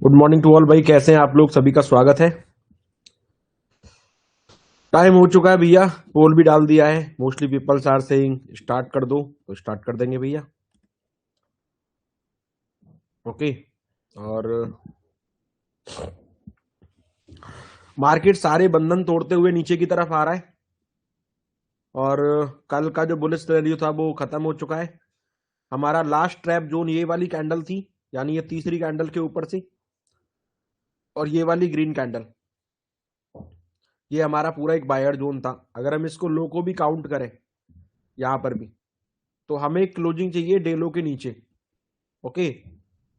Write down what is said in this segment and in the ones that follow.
Good morning to all भाई, कैसे हैं आप लोग? सभी का स्वागत है। टाइम हो चुका है भैया, पोल भी डाल दिया है। Mostly peoples are saying start कर दो, तो स्टार्ट कर देंगे भैया। ओके। और मार्केट सारे बंधन तोड़ते हुए नीचे की तरफ आ रहा है। और कल का जो बुलिश रैली था वो खत्म हो चुका है। हमारा लास्ट ट्रैप जोन ये वाली कैंडल थी, यानी ये तीसरी कैंडल के ऊपर से, और ये वाली ग्रीन कैंडल, ये हमारा पूरा एक बायर जोन था। अगर हम इसको लो को भी काउंट करें यहां पर भी, तो हमें क्लोजिंग चाहिए डे लो के नीचे। ओके,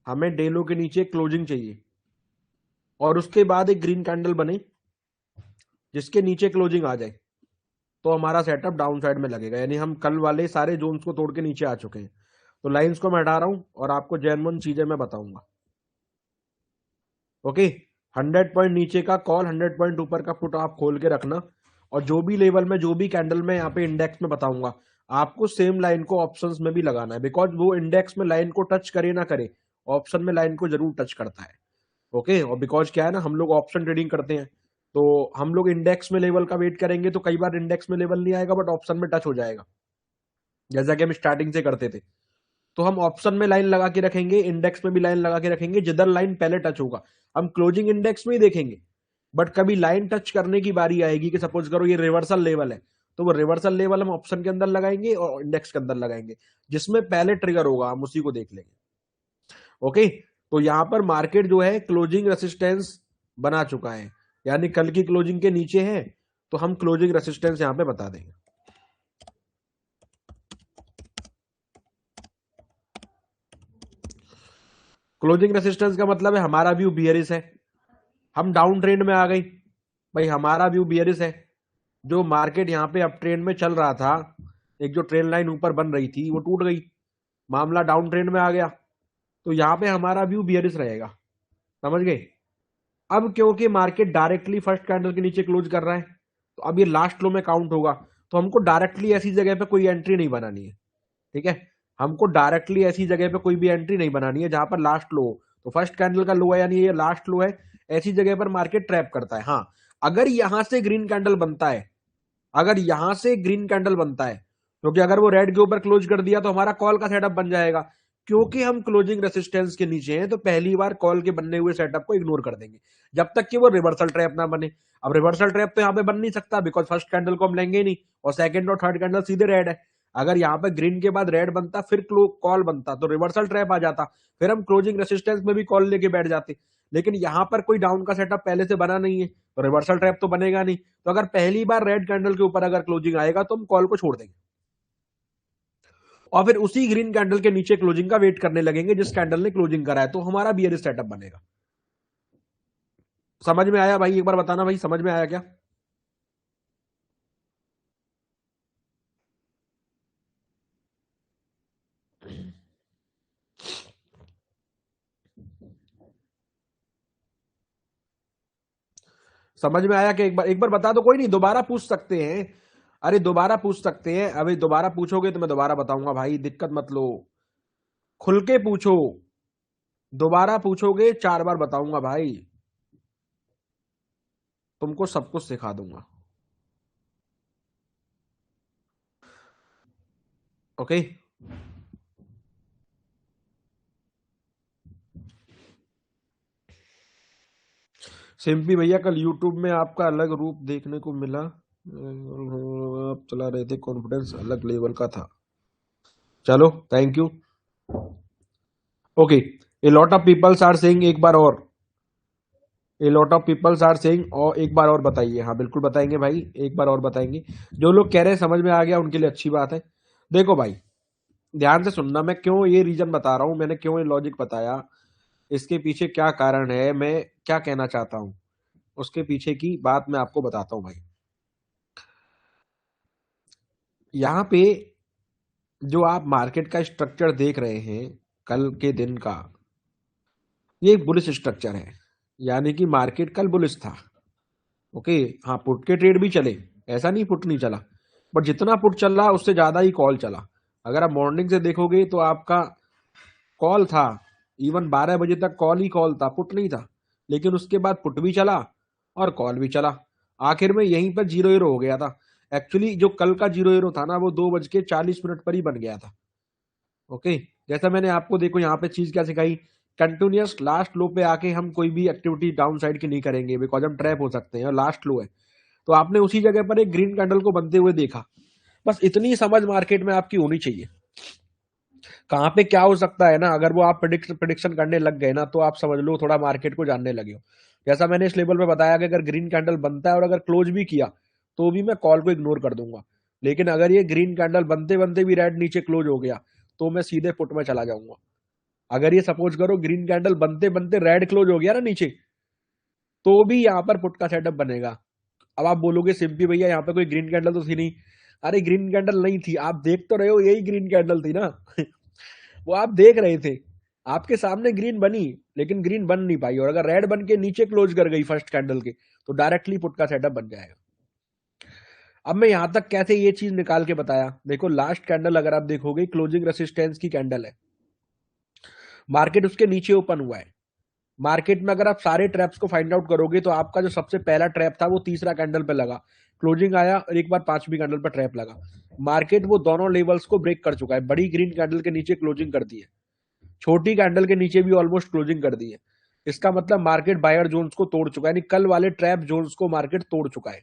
हमें डे लो के नीचे क्लोजिंग चाहिए और उसके बाद एक ग्रीन कैंडल बने जिसके नीचे क्लोजिंग आ जाए, तो हमारा सेटअप डाउन साइड में लगेगा। यानी हम कल वाले सारे जोन्स को तोड़ के नीचे आ चुके हैं। तो लाइंस को मैं हटा रहा हूं और आपको जेन्युइन चीजें मैं बताऊंगा। ओके, 100 पॉइंट नीचे का कॉल, 100 पॉइंट ऊपर का पुट आप खोल के रखना। और जो भी लेवल में, जो भी कैंडल में यहाँ पे इंडेक्स में बताऊंगा, आपको सेम लाइन को ऑप्शंस में भी लगाना है। बिकॉज वो इंडेक्स में लाइन को टच करे ना करे, ऑप्शन में लाइन को जरूर टच करता है। ओके, और बिकॉज क्या है ना, हम लोग ऑप्शन ट्रेडिंग करते हैं, तो हम लोग इंडेक्स में लेवल का वेट करेंगे तो कई बार इंडेक्स में लेवल नहीं आएगा बट ऑप्शन में टच हो जाएगा, जैसा कि हम स्टार्टिंग से करते थे। तो हम ऑप्शन में लाइन लगा के रखेंगे, इंडेक्स में भी लाइन लगा के रखेंगे। जिधर लाइन पहले टच होगा हम क्लोजिंग इंडेक्स में ही देखेंगे, बट कभी लाइन टच करने की बारी आएगी कि सपोज करो ये रिवर्सल लेवल है, तो वो रिवर्सल लेवल हम ऑप्शन के अंदर लगाएंगे और इंडेक्स के अंदर लगाएंगे। जिसमें पहले ट्रिगर होगा हम उसी को देख लेंगे। ओके, तो यहां पर मार्केट जो है क्लोजिंग रेसिस्टेंस बना चुका है, यानी कल की क्लोजिंग के नीचे है, तो हम क्लोजिंग रेसिस्टेंस यहां पे बता देंगे। क्लोजिंग रेसिस्टेंस का मतलब है हमारा व्यू बियरिश है, हम डाउन ट्रेंड में आ गई भाई, हमारा व्यू बियरिश है। जो मार्केट यहाँ पे अप ट्रेंड में चल रहा था, एक जो ट्रेंड लाइन ऊपर बन रही थी वो टूट गई, मामला डाउन ट्रेंड में आ गया, तो यहाँ पे हमारा व्यू बियरिश रहेगा। समझ गए? अब क्योंकि मार्केट डायरेक्टली फर्स्ट कैंडल के नीचे क्लोज कर रहा है, तो अब ये लास्ट लो में काउंट होगा, तो हमको डायरेक्टली ऐसी जगह पे कोई एंट्री नहीं बनानी है। ठीक है, हमको डायरेक्टली ऐसी जगह पे कोई भी एंट्री नहीं बनानी है जहां पर लास्ट लो हो। तो फर्स्ट कैंडल का लो है, यानी ये लास्ट लो है, ऐसी जगह पर मार्केट ट्रैप करता है। हाँ, अगर यहां से ग्रीन कैंडल बनता है, अगर यहां से ग्रीन कैंडल बनता है, क्योंकि अगर वो रेड के ऊपर क्लोज कर दिया तो हमारा कॉल का सेटअप बन जाएगा। क्योंकि हम क्लोजिंग रेसिस्टेंस के नीचे हैं, तो पहली बार कॉल के बनने हुए सेटअप को इग्नोर कर देंगे जब तक कि वो रिवर्सल ट्रैप ना बने। अब रिवर्सल ट्रैप तो यहाँ पे बन नहीं सकता, बिकॉज फर्स्ट कैंडल को हम लेंगे ही नहीं, और सेकंड और थर्ड कैंडल सीधे रेड है। अगर यहाँ पे ग्रीन के बाद रेड बनता, फिर कॉल बनता, तो रिवर्सल ट्रैप आ जाता, फिर हम क्लोजिंग रेसिस्टेंस में भी कॉल लेके बैठ जाते। लेकिन यहां पर कोई डाउन का सेटअप पहले से बना नहीं है, तो रिवर्सल ट्रैप तो बनेगा नहीं। तो अगर पहली बार रेड कैंडल के ऊपर अगर क्लोजिंग आएगा तो हम कॉल को छोड़ देंगे और फिर उसी ग्रीन कैंडल के नीचे क्लोजिंग का वेट करने लगेंगे जिस कैंडल ने क्लोजिंग करा है, तो हमारा बियरिश सेटअप बनेगा। समझ में आया भाई? एक बार बताना भाई, समझ में आया क्या? समझ में आया कि एक बार बता दो, कोई नहीं, दोबारा पूछ सकते हैं। अरे दोबारा पूछ सकते हैं, अभी दोबारा पूछोगे तो मैं दोबारा बताऊंगा भाई, दिक्कत मत लो, खुल के पूछो। दोबारा पूछोगे 4 बार बताऊंगा भाई, तुमको सब कुछ सिखा दूंगा। ओके, सिंपी भैया, कल यूट्यूब में आपका अलग रूप देखने को मिला, आप चला रहे थे, कॉन्फिडेंस अलग लेवल का था। चलो, thank you. Okay, a lot of peoples are saying, एक बार और, a lot of peoples are saying, और एक बार और बताइए। हाँ बिल्कुल बताएंगे भाई, एक बार और बताएंगे। जो लोग कह रहे हैं समझ में आ गया उनके लिए अच्छी बात है। देखो भाई, ध्यान से सुनना, मैं क्यों ये रीजन बता रहा हूं, मैंने क्यों ये लॉजिक बताया, इसके पीछे क्या कारण है, मैं क्या कहना चाहता हूं, उसके पीछे की बात मैं आपको बताता हूं भाई। यहां पे जो आप मार्केट का स्ट्रक्चर देख रहे हैं कल के दिन का, ये एक बुलिश स्ट्रक्चर है, यानी कि मार्केट कल बुलिश था। ओके, हाँ पुट के ट्रेड भी चले, ऐसा नहीं पुट नहीं चला, बट जितना पुट चल रहा उससे ज्यादा ही कॉल चला। अगर आप मॉर्निंग से देखोगे तो आपका कॉल था इवन 12 बजे तक कॉल ही कॉल था, पुट नहीं था। लेकिन उसके बाद पुट भी चला और कॉल भी चला। आखिर में यहीं पर 0-0 हो गया था। एक्चुअली जो कल का 0-0 था ना, वो 2:40 पर ही बन गया था। ओके, जैसा मैंने आपको देखो यहाँ पे चीज क्या सिखाई, कंटिन्यूअस लास्ट लो पे आके हम कोई भी एक्टिविटी डाउन साइड की नहीं करेंगे, बिकॉज हम ट्रैप हो सकते हैं और लास्ट लो है। तो आपने उसी जगह पर एक ग्रीन कैंडल को बनते हुए देखा। बस इतनी समझ मार्केट में आपकी होनी चाहिए, कहाँ पे क्या हो सकता है ना। अगर वो आप प्रिडिक्शन करने लग गए ना, तो आप समझ लो थोड़ा मार्केट को जानने लगे हो। जैसा मैंने इस लेवल पे बताया कि अगर ग्रीन कैंडल बनता है और अगर क्लोज भी किया तो भी मैं कॉल को इग्नोर कर दूंगा। लेकिन अगर ये ग्रीन कैंडल बनते बनते भी रेड नीचे क्लोज हो गया तो मैं सीधे पुट में चला जाऊंगा। अगर ये सपोज करो ग्रीन कैंडल बनते बनते रेड क्लोज हो गया ना नीचे, तो भी यहाँ पर पुट का सेटअप बनेगा। अब आप बोलोगे सिंपी भैया यहाँ पे कोई ग्रीन कैंडल तो थी नहीं। अरे ग्रीन कैंडल नहीं थी, आप देख तो रहे हो, यही ग्रीन कैंडल थी ना। वो आप देख रहे थे, आपके सामने ग्रीन बनी, लेकिन ग्रीन बन नहीं पाई। और अगर रेड बन के नीचे क्लोज कर गई फर्स्ट कैंडल के, तो डायरेक्टली पुट का सेटअप बन जाएगा। अब मैं यहां तक कैसे ये चीज निकाल के बताया, देखो लास्ट कैंडल अगर आप देखोगे क्लोजिंग रेसिस्टेंस की कैंडल है, मार्केट उसके नीचे ओपन हुआ है। मार्केट में अगर आप सारे ट्रैप्स को फाइंड आउट करोगे तो आपका जो सबसे पहला ट्रैप था वो तीसरा कैंडल पे लगा, क्लोजिंग आया और एक बार पांचवी कैंडल पर ट्रैप लगा। मार्केट वो दोनों लेवल्स को ब्रेक कर चुका है, बड़ी ग्रीन कैंडल के नीचे क्लोजिंग कर दी है, छोटी कैंडल के नीचे भी ऑलमोस्ट क्लोजिंग कर दी है। इसका मतलब मार्केट बायर जोन्स को तोड़ चुका है, यानी कल वाले ट्रैप जोन्स को मार्केट तोड़ चुका है।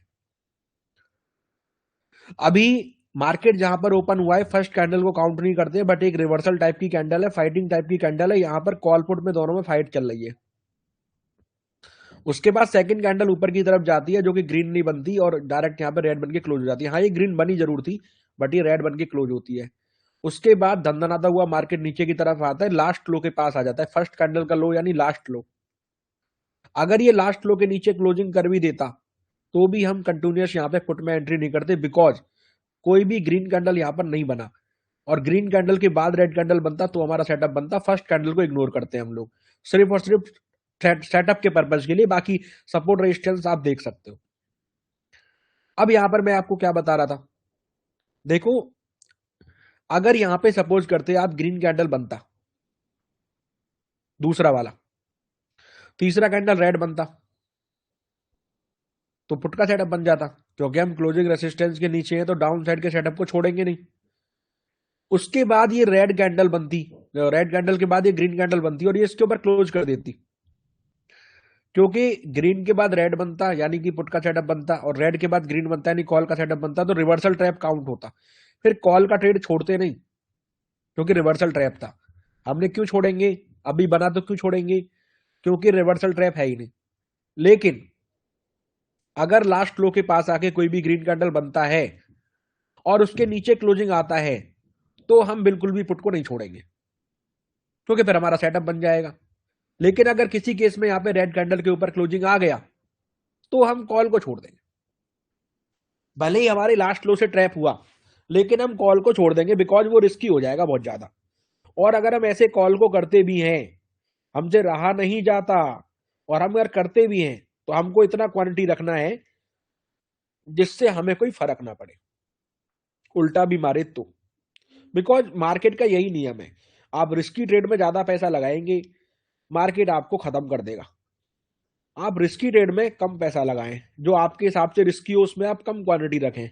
अभी मार्केट जहां पर ओपन हुआ है फर्स्ट कैंडल को काउंट नहीं करते, बट एक रिवर्सल टाइप की कैंडल है, फाइटिंग टाइप की कैंडल है, यहां पर कॉल पुट में दोनों में फाइट चल रही है। उसके बाद सेकंड कैंडल ऊपर की तरफ जाती है जो कि ग्रीन नहीं बनती और डायरेक्ट यहाँ पे रेड बन के क्लोज हो जाती है। हाँ, ये ग्रीन बनी जरूर थी, बट ये रेड बन के क्लोज होती है। उसके बाद धंधनाता हुआ मार्केट नीचे की तरफ आता है, लास्ट लो के पास आ जाता है, फर्स्ट कैंडल का लो यानी लास्ट लो। अगर ये लास्ट लो के नीचे क्लोजिंग कर भी देता तो भी हम कंटिन्यूअस यहाँ पे पुट में एंट्री नहीं करते, बिकॉज कोई भी ग्रीन कैंडल यहाँ पर नहीं बना। और ग्रीन कैंडल के बाद रेड कैंडल बनता तो हमारा सेटअप बनता, फर्स्ट कैंडल को इग्नोर करते हैं हम लोग सिर्फ और सिर्फ सेटअप के पर्पज के लिए। बाकी सपोर्ट रेजिस्टेंस आप देख सकते हो। अब यहां पर मैं आपको क्या बता रहा था, देखो अगर यहां पे सपोज करते आप ग्रीन कैंडल बनता दूसरा वाला, तीसरा कैंडल रेड बनता, तो पुट का सेटअप बन जाता, क्योंकि हम क्लोजिंग रेसिस्टेंस के नीचे हैं तो डाउन साइड के सेटअप को छोड़ेंगे नहीं। उसके बाद ये रेड कैंडल बनती, रेड कैंडल के बाद ये ग्रीन कैंडल बनती और ये इसके ऊपर क्लोज कर देती, क्योंकि ग्रीन के बाद रेड बनता यानी कि पुट का सेटअप बनता, और रेड के बाद ग्रीन बनता यानी कॉल का सेटअप बनता, तो रिवर्सल ट्रैप काउंट होता। फिर कॉल का ट्रेड छोड़ते नहीं, क्योंकि रिवर्सल ट्रैप था। हमने क्यों छोड़ेंगे, अभी बना तो क्यों छोड़ेंगे, क्योंकि रिवर्सल ट्रैप है ही नहीं। लेकिन अगर लास्ट लो के पास आके कोई भी ग्रीन कैंडल बनता है और उसके नीचे क्लोजिंग आता है, तो हम बिल्कुल भी पुट को नहीं छोड़ेंगे, क्योंकि फिर हमारा सेटअप बन जाएगा। लेकिन अगर किसी केस में यहां पे रेड कैंडल के ऊपर क्लोजिंग आ गया तो हम कॉल को छोड़ देंगे, भले ही हमारे लास्ट लो से ट्रैप हुआ, लेकिन हम कॉल को छोड़ देंगे, बिकॉज वो रिस्की हो जाएगा बहुत ज्यादा। और अगर हम ऐसे कॉल को करते भी हैं, हमसे रहा नहीं जाता, और हम अगर करते भी हैं तो हमको इतना क्वांटिटी रखना है जिससे हमें कोई फर्क ना पड़े, उल्टा भी मारे तो। बिकॉज मार्केट का यही नियम है, आप रिस्की ट्रेड में ज्यादा पैसा लगाएंगे, मार्केट आपको खत्म कर देगा। आप रिस्की ट्रेड में कम पैसा लगाएं, जो आपके हिसाब से रिस्की हो उसमें आप कम क्वांटिटी रखें,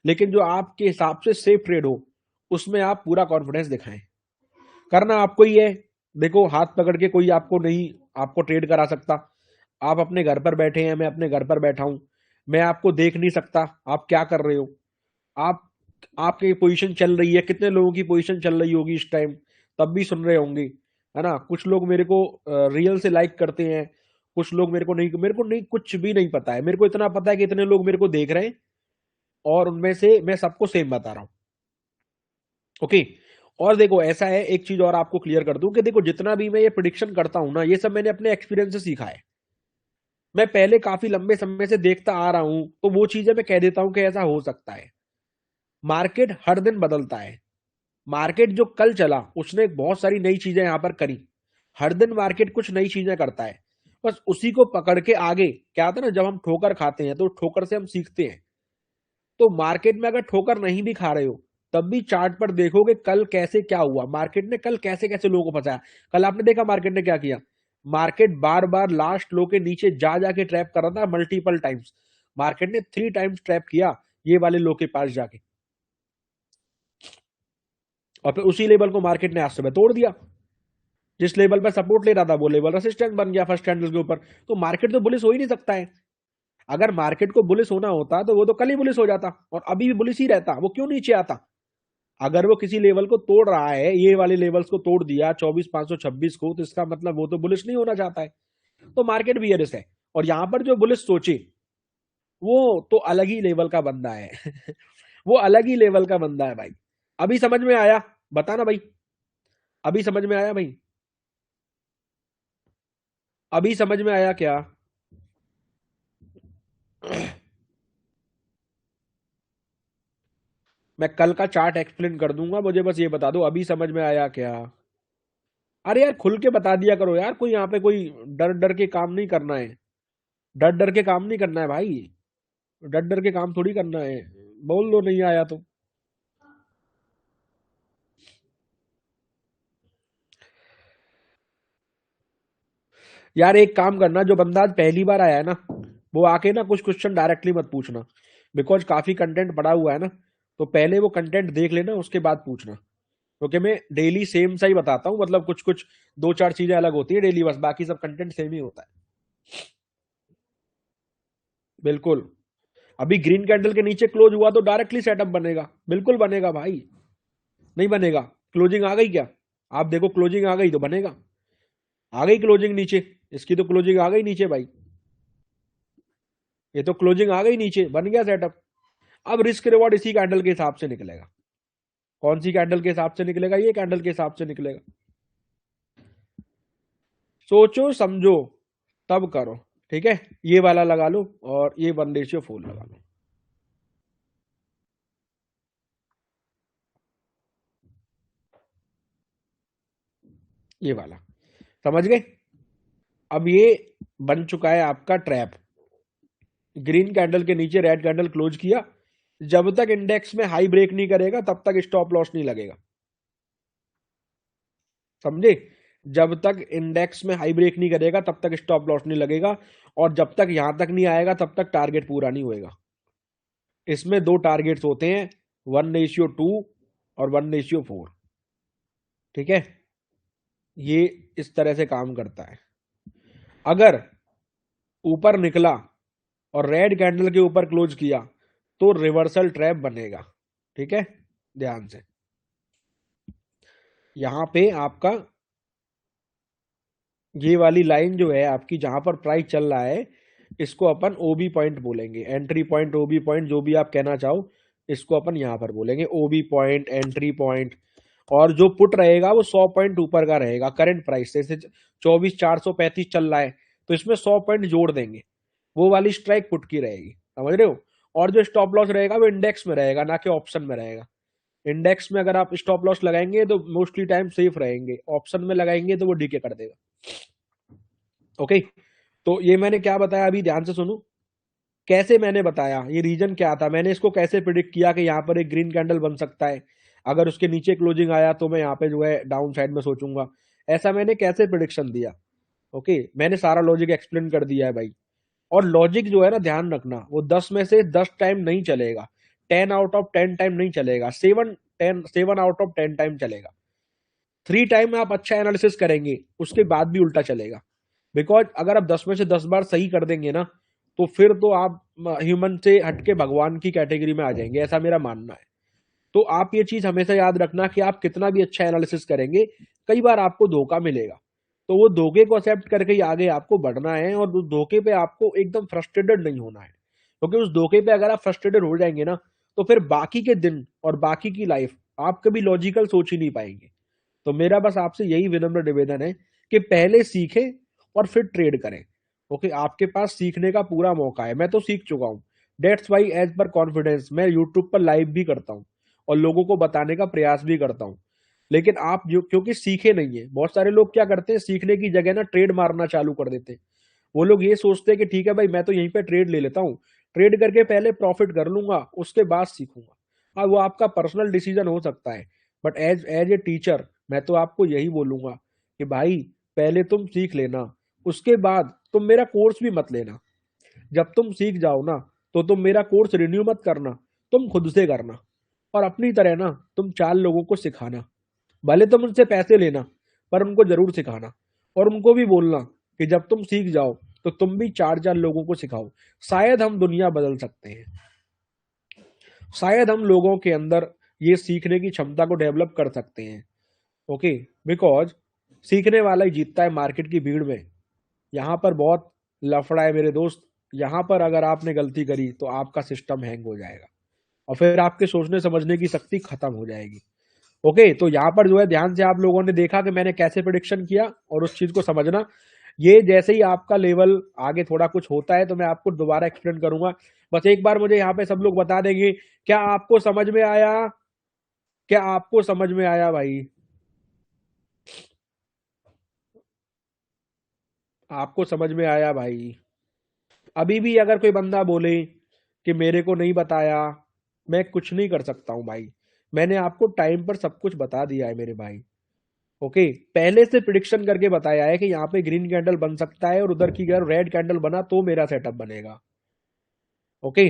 लेकिन जो आपके हिसाब से सेफ ट्रेड हो उसमें आप पूरा कॉन्फिडेंस दिखाएं। करना आपको ही है। देखो हाथ पकड़ के कोई आपको नहीं, आपको ट्रेड करा सकता। आप अपने घर पर बैठे हैं, मैं अपने घर पर बैठा हूं, मैं आपको देख नहीं सकता आप क्या कर रहे हो। आप आपकी पोजीशन चल रही है, कितने लोगों की पोजीशन चल रही होगी इस टाइम, तब भी सुन रहे होंगे, है ना। कुछ लोग मेरे को रियल से लाइक करते हैं, कुछ लोग मेरे को नहीं, कुछ भी नहीं पता है। मेरे को इतना पता है कि इतने लोग मेरे को देख रहे हैं और उनमें से मैं सबको सेम बता रहा हूं। ओके, और देखो ऐसा है, एक चीज और आपको क्लियर कर दूं कि देखो जितना भी मैं ये प्रिडिक्शन करता हूं ना, ये सब मैंने अपने एक्सपीरियंस से सीखा है। मैं पहले काफी लंबे समय से देखता आ रहा हूं, तो वो चीजें मैं कह देता हूं कि ऐसा हो सकता है। मार्केट हर दिन बदलता है। मार्केट जो कल चला उसने बहुत सारी नई चीजें यहां पर करी। हर दिन मार्केट कुछ नई चीजें करता है, बस उसी को पकड़ के आगे क्या आता है ना, जब हम ठोकर खाते हैं तो ठोकर से हम सीखते हैं। तो मार्केट में अगर ठोकर नहीं भी खा रहे हो तब भी चार्ट पर देखोगे कल कैसे क्या हुआ, मार्केट ने कल कैसे कैसे लोगों को फंसाया। कल आपने देखा मार्केट ने क्या किया, मार्केट बार बार लास्ट लो के नीचे जा जाके ट्रैप कर रहा था मल्टीपल टाइम्स। मार्केट ने 3 टाइम्स ट्रैप किया ये वाले लो के पास जाके, और फिर उसी लेवल को मार्केट ने आज सुबह तोड़ दिया। जिस लेवल पर सपोर्ट ले रहा था वो लेवल रेसिस्टेंस बन गया फर्स्ट कैंडल के ऊपर। तो मार्केट तो बुलिश हो ही नहीं सकता है। अगर मार्केट को बुलिश होना होता तो वो तो कल ही बुलिश हो जाता और अभी भी बुलिश ही रहता, वो क्यों नीचे आता। अगर वो किसी लेवल को तोड़ रहा है, ये वाले लेवल्स को तोड़ दिया 24,526 को, तो इसका मतलब वो तो बुलिश नहीं होना चाहता है। तो मार्केट बियरिश है। और यहां पर जो बुलिश सोचे वो तो अलग ही लेवल का बंदा है वो अलग ही लेवल का बंदा है भाई। अभी समझ में आया, बताना भाई, अभी समझ में आया भाई, अभी समझ में आया क्या। मैं कल का चार्ट एक्सप्लेन कर दूंगा, मुझे बस ये बता दो अभी समझ में आया क्या। अरे यार खुल के बता दिया करो यार, कोई यहाँ पे कोई डर डर के काम नहीं करना है। डर डर के काम नहीं करना है भाई, डर डर के काम थोड़ी करना है। बोल दो नहीं आया तो। यार एक काम करना, जो बंदा आज पहली बार आया है ना, वो आके ना कुछ क्वेश्चन डायरेक्टली मत पूछना, बिकॉज काफी कंटेंट पड़ा हुआ है ना। तो पहले वो कंटेंट देख लेना, उसके बाद पूछना। क्योंकि मैं डेली सेम सा ही बताता हूँ, मतलब कुछ कुछ 2-4 चीजें अलग होती है डेली, बस बाकी सब कंटेंट सेम ही होता है। बिल्कुल। अभी ग्रीन कैंडल के नीचे क्लोज हुआ तो डायरेक्टली सेटअप बनेगा, बिल्कुल बनेगा भाई। नहीं बनेगा, क्लोजिंग आ गई क्या, आप देखो क्लोजिंग आ गई तो बनेगा। आ गई क्लोजिंग नीचे, इसकी तो क्लोजिंग आ गई नीचे भाई, ये तो क्लोजिंग आ गई नीचे, बन गया सेटअप। अब रिस्क रिवॉर्ड इसी कैंडल के हिसाब से निकलेगा। कौन सी कैंडल के हिसाब से निकलेगा, ये कैंडल के हिसाब से निकलेगा। सोचो समझो तब करो, ठीक है। ये वाला लगा लो और ये 1:4 लगा लो। ये वाला समझ गए। अब ये बन चुका है आपका ट्रैप। ग्रीन कैंडल के नीचे रेड कैंडल क्लोज किया, जब तक इंडेक्स में हाई ब्रेक नहीं करेगा तब तक स्टॉप लॉस नहीं लगेगा, समझे। जब तक इंडेक्स में हाई ब्रेक नहीं करेगा तब तक स्टॉप लॉस नहीं लगेगा, और जब तक यहां तक नहीं आएगा तब तक टारगेट पूरा नहीं होएगा। इसमें 2 टारगेट्स होते हैं, 1:2 और 1:4, ठीक है। ये इस तरह से काम करता है। अगर ऊपर निकला और रेड कैंडल के ऊपर क्लोज किया तो रिवर्सल ट्रैप बनेगा, ठीक है। ध्यान से, यहां पे आपका ये वाली लाइन जो है आपकी, जहां पर प्राइस चल रहा है, इसको अपन ओबी पॉइंट बोलेंगे, एंट्री पॉइंट, ओबी पॉइंट, जो भी आप कहना चाहो, इसको अपन यहां पर बोलेंगे ओबी पॉइंट, एंट्री पॉइंट। और जो पुट रहेगा वो 100 पॉइंट ऊपर का रहेगा करंट प्राइस से। 24,435 चल रहा है तो इसमें 100 पॉइंट जोड़ देंगे, वो वाली स्ट्राइक पुट की रहेगी, समझ रहे हो। और जो स्टॉप लॉस रहेगा वो इंडेक्स में रहेगा, ना कि ऑप्शन में रहेगा। इंडेक्स में अगर आप स्टॉप लॉस लगाएंगे तो मोस्टली टाइम सेफ रहेंगे, ऑप्शन में लगाएंगे तो वो डीके कर देगा। ओके, तो ये मैंने क्या बताया अभी ध्यान से सुनो। कैसे मैंने बताया, ये रीजन क्या था, मैंने इसको कैसे प्रिडिक्ट किया कि यहाँ पर एक ग्रीन कैंडल बन सकता है, अगर उसके नीचे क्लोजिंग आया तो मैं यहाँ पे जो है डाउन साइड में सोचूंगा। ऐसा मैंने कैसे प्रिडिक्शन दिया। ओके, मैंने सारा लॉजिक एक्सप्लेन कर दिया है भाई। और लॉजिक जो है ना, ध्यान रखना, वो 10 में से 10 टाइम नहीं चलेगा, 10 आउट ऑफ 10 टाइम नहीं चलेगा, 7 आउट ऑफ 10 टाइम चलेगा। 3 टाइम आप अच्छा एनालिसिस करेंगे उसके बाद भी उल्टा चलेगा। बिकॉज अगर आप 10 में से 10 बार सही कर देंगे ना, तो फिर तो आप ह्यूमन से हटके भगवान की कैटेगरी में आ जाएंगे, ऐसा मेरा मानना है। तो आप ये चीज हमेशा याद रखना कि आप कितना भी अच्छा एनालिसिस करेंगे, कई बार आपको धोखा मिलेगा। तो वो धोखे को एक्सेप्ट करके ही आगे आपको बढ़ना है, और उस धोखे पे आपको एकदम फ्रस्ट्रेटेड नहीं होना है। क्योंकि उस धोखे पे अगर आप फ्रस्ट्रेटेड हो जाएंगे ना, तो फिर बाकी के दिन और बाकी की लाइफ आप कभी लॉजिकल सोच ही नहीं पाएंगे। तो मेरा बस आपसे यही विनम्र निवेदन है कि पहले सीखें और फिर ट्रेड करें। ओके, आपके पास सीखने का पूरा मौका है, मैं तो सीख चुका हूं। डेट्स वाई एज पर कॉन्फिडेंस मैं यूट्यूब पर लाइव भी करता हूं और लोगों को बताने का प्रयास भी करता हूं। लेकिन आप जो क्योंकि सीखे नहीं है, बहुत सारे लोग क्या करते हैं, सीखने की जगह ना ट्रेड मारना चालू कर देते हैं। वो लोग ये सोचते हैं कि ठीक है भाई, मैं तो यहीं पे ट्रेड ले लेता हूँ, ट्रेड करके पहले प्रॉफिट कर लूंगा उसके बाद सीखूंगा। हाँ, वो आपका पर्सनल डिसीजन हो सकता है, but as as a teacher मैं तो आपको यही बोलूंगा कि भाई पहले तुम सीख लेना, उसके बाद तुम मेरा कोर्स भी मत लेना। जब तुम सीख जाओ ना तो तुम मेरा कोर्स रिन्यू मत करना, तुम खुद से करना और अपनी तरह ना तुम 4 लोगों को सिखाना। भले तुम उनसे पैसे लेना, पर उनको जरूर सिखाना। और उनको भी बोलना कि जब तुम सीख जाओ तो तुम भी 4 4 लोगों को सिखाओ। शायद हम दुनिया बदल सकते हैं, शायद हम लोगों के अंदर ये सीखने की क्षमता को डेवलप कर सकते हैं। ओके, बिकॉज सीखने वाला ही जीतता है मार्केट की भीड़ में। यहाँ पर बहुत लफड़ा है मेरे दोस्त। यहाँ पर अगर आपने गलती करी तो आपका सिस्टम हैंग हो जाएगा और फिर आपके सोचने समझने की शक्ति खत्म हो जाएगी। ओके, तो यहाँ पर जो है ध्यान से आप लोगों ने देखा कि मैंने कैसे प्रिडिक्शन किया और उस चीज को समझना। ये जैसे ही आपका लेवल आगे थोड़ा कुछ होता है तो मैं आपको दोबारा एक्सप्लेन करूंगा। बस एक बार मुझे यहाँ पे सब लोग बता देंगे, क्या आपको समझ में आया? क्या आपको समझ में आया भाई? आपको समझ में आया भाई? अभी भी अगर कोई बंदा बोले कि मेरे को नहीं बताया, मैं कुछ नहीं कर सकता हूं भाई। मैंने आपको टाइम पर सब कुछ बता दिया है मेरे भाई। ओके, पहले से प्रिडिक्शन करके बताया है कि यहाँ पे ग्रीन कैंडल बन सकता है और उधर की अगर रेड कैंडल बना तो मेरा सेटअप बनेगा। ओके,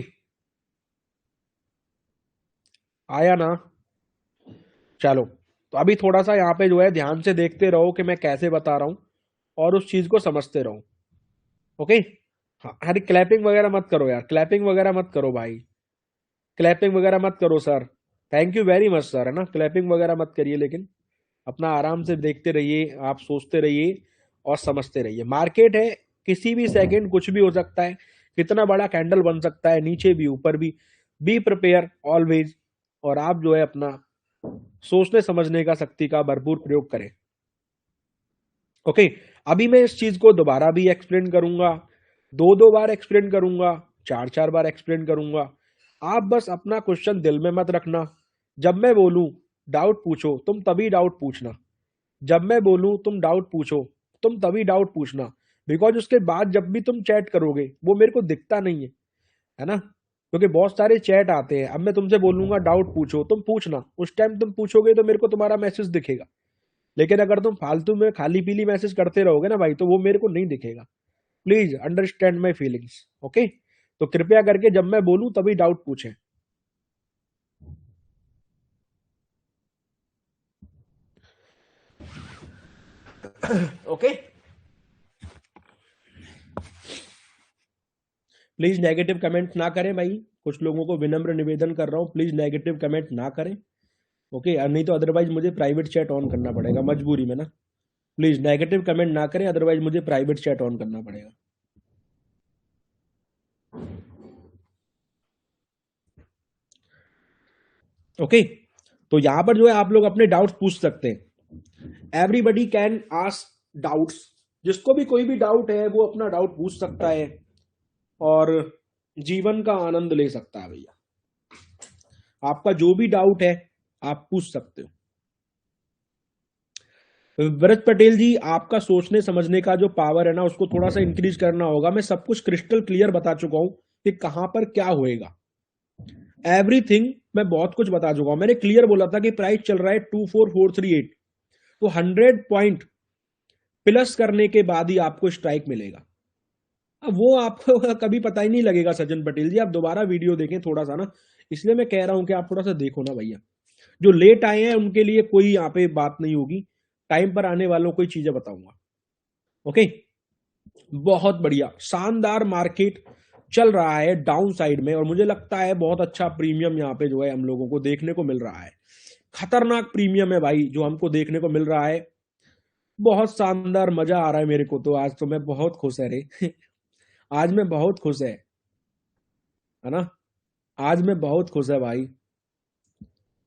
आया ना? चलो, तो अभी थोड़ा सा यहाँ पे जो है ध्यान से देखते रहो कि मैं कैसे बता रहा हूँ और उस चीज को समझते रहो। ओके, हाँ, अरे क्लैपिंग वगैरह मत करो यार, क्लैपिंग वगैरह मत करो भाई, क्लैपिंग वगैरह मत करो sir. Thank you very much sir, है ना, क्लैपिंग वगैरह मत करिए, लेकिन अपना आराम से देखते रहिए, आप सोचते रहिए और समझते रहिए। मार्केट है, किसी भी सेकंड कुछ भी हो सकता है, कितना बड़ा कैंडल बन सकता है, नीचे भी ऊपर भी। Be prepare always. और आप जो है अपना सोचने समझने का शक्ति का भरपूर प्रयोग करें। ओके, अभी मैं इस चीज को दोबारा भी एक्सप्लेन करूंगा, 2 2 बार एक्सप्लेन करूंगा, 4 4 बार एक्सप्लेन करूंगा। आप बस अपना क्वेश्चन दिल में मत रखना। जब मैं बोलूं डाउट पूछो, तुम तभी डाउट पूछना। जब मैं बोलूं तुम डाउट पूछो, तुम तभी डाउट पूछना। बिकॉज उसके बाद जब भी तुम चैट करोगे वो मेरे को दिखता नहीं है ना, क्योंकि बहुत सारे चैट आते हैं। अब मैं तुमसे बोलूंगा डाउट पूछो, तुम पूछना, उस टाइम तुम पूछोगे तो मेरे को तुम्हारा मैसेज दिखेगा। लेकिन अगर तुम फालतू में खाली पीली मैसेज करते रहोगे ना भाई, तो वो मेरे को नहीं दिखेगा। Please understand my feelings. Okay, तो कृपया करके जब मैं बोलूं तभी डाउट पूछें। ओके, प्लीज नेगेटिव कमेंट ना करें भाई। कुछ लोगों को विनम्र निवेदन कर रहा हूं, प्लीज नेगेटिव कमेंट ना करें। ओके, नहीं तो अदरवाइज मुझे प्राइवेट चैट ऑन करना पड़ेगा मजबूरी में ना। प्लीज नेगेटिव कमेंट ना करें, अदरवाइज मुझे प्राइवेट चैट ऑन करना पड़ेगा। ओके, तो यहां पर जो है आप लोग अपने डाउट्स पूछ सकते हैं। Everybody can ask doubts. जिसको भी कोई भी डाउट है वो अपना डाउट पूछ सकता है और जीवन का आनंद ले सकता है भैया। आपका जो भी डाउट है आप पूछ सकते हो। व्रत पटेल जी, आपका सोचने समझने का जो पावर है ना उसको थोड़ा सा इंक्रीज करना होगा। मैं सब कुछ क्रिस्टल क्लियर बता चुका हूं कि कहां पर क्या होएगा। एवरीथिंग मैं बहुत कुछ बता चुका हूं। मैंने क्लियर बोला था कि प्राइस चल रहा है 24438, तो 100 पॉइंट प्लस करने के बाद ही आपको स्ट्राइक मिलेगा। अब वो आपको कभी पता ही नहीं लगेगा सज्जन पटेल जी, आप दोबारा वीडियो देखें थोड़ा सा ना। इसलिए मैं कह रहा हूं कि आप थोड़ा सा देखो ना भैया। जो लेट आए हैं उनके लिए कोई यहाँ पे बात नहीं होगी, टाइम पर आने वालों को चीजें बताऊंगा। ओके, बहुत बढ़िया शानदार मार्केट चल रहा है डाउन साइड में और मुझे लगता है बहुत अच्छा प्रीमियम यहाँ पे जो है हम लोगों को देखने को मिल रहा है। खतरनाक प्रीमियम है भाई जो हमको देखने को मिल रहा है। बहुत शानदार, मजा आ रहा है मेरे को तो। आज तो मैं बहुत खुश है रे आज मैं बहुत खुश है ना, आज मैं बहुत खुश है भाई।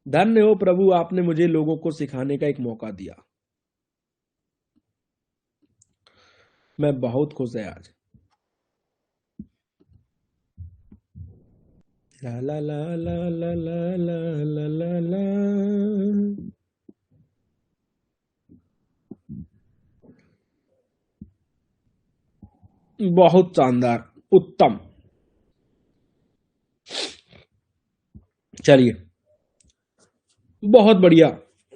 धन्य हो प्रभु, आपने मुझे लोगों को सिखाने का एक मौका दिया। मैं बहुत खुश है आज। ला ला ला ला ला ला ला ला ला ला। बहुत शानदार, उत्तम। चलिए, बहुत बढ़िया।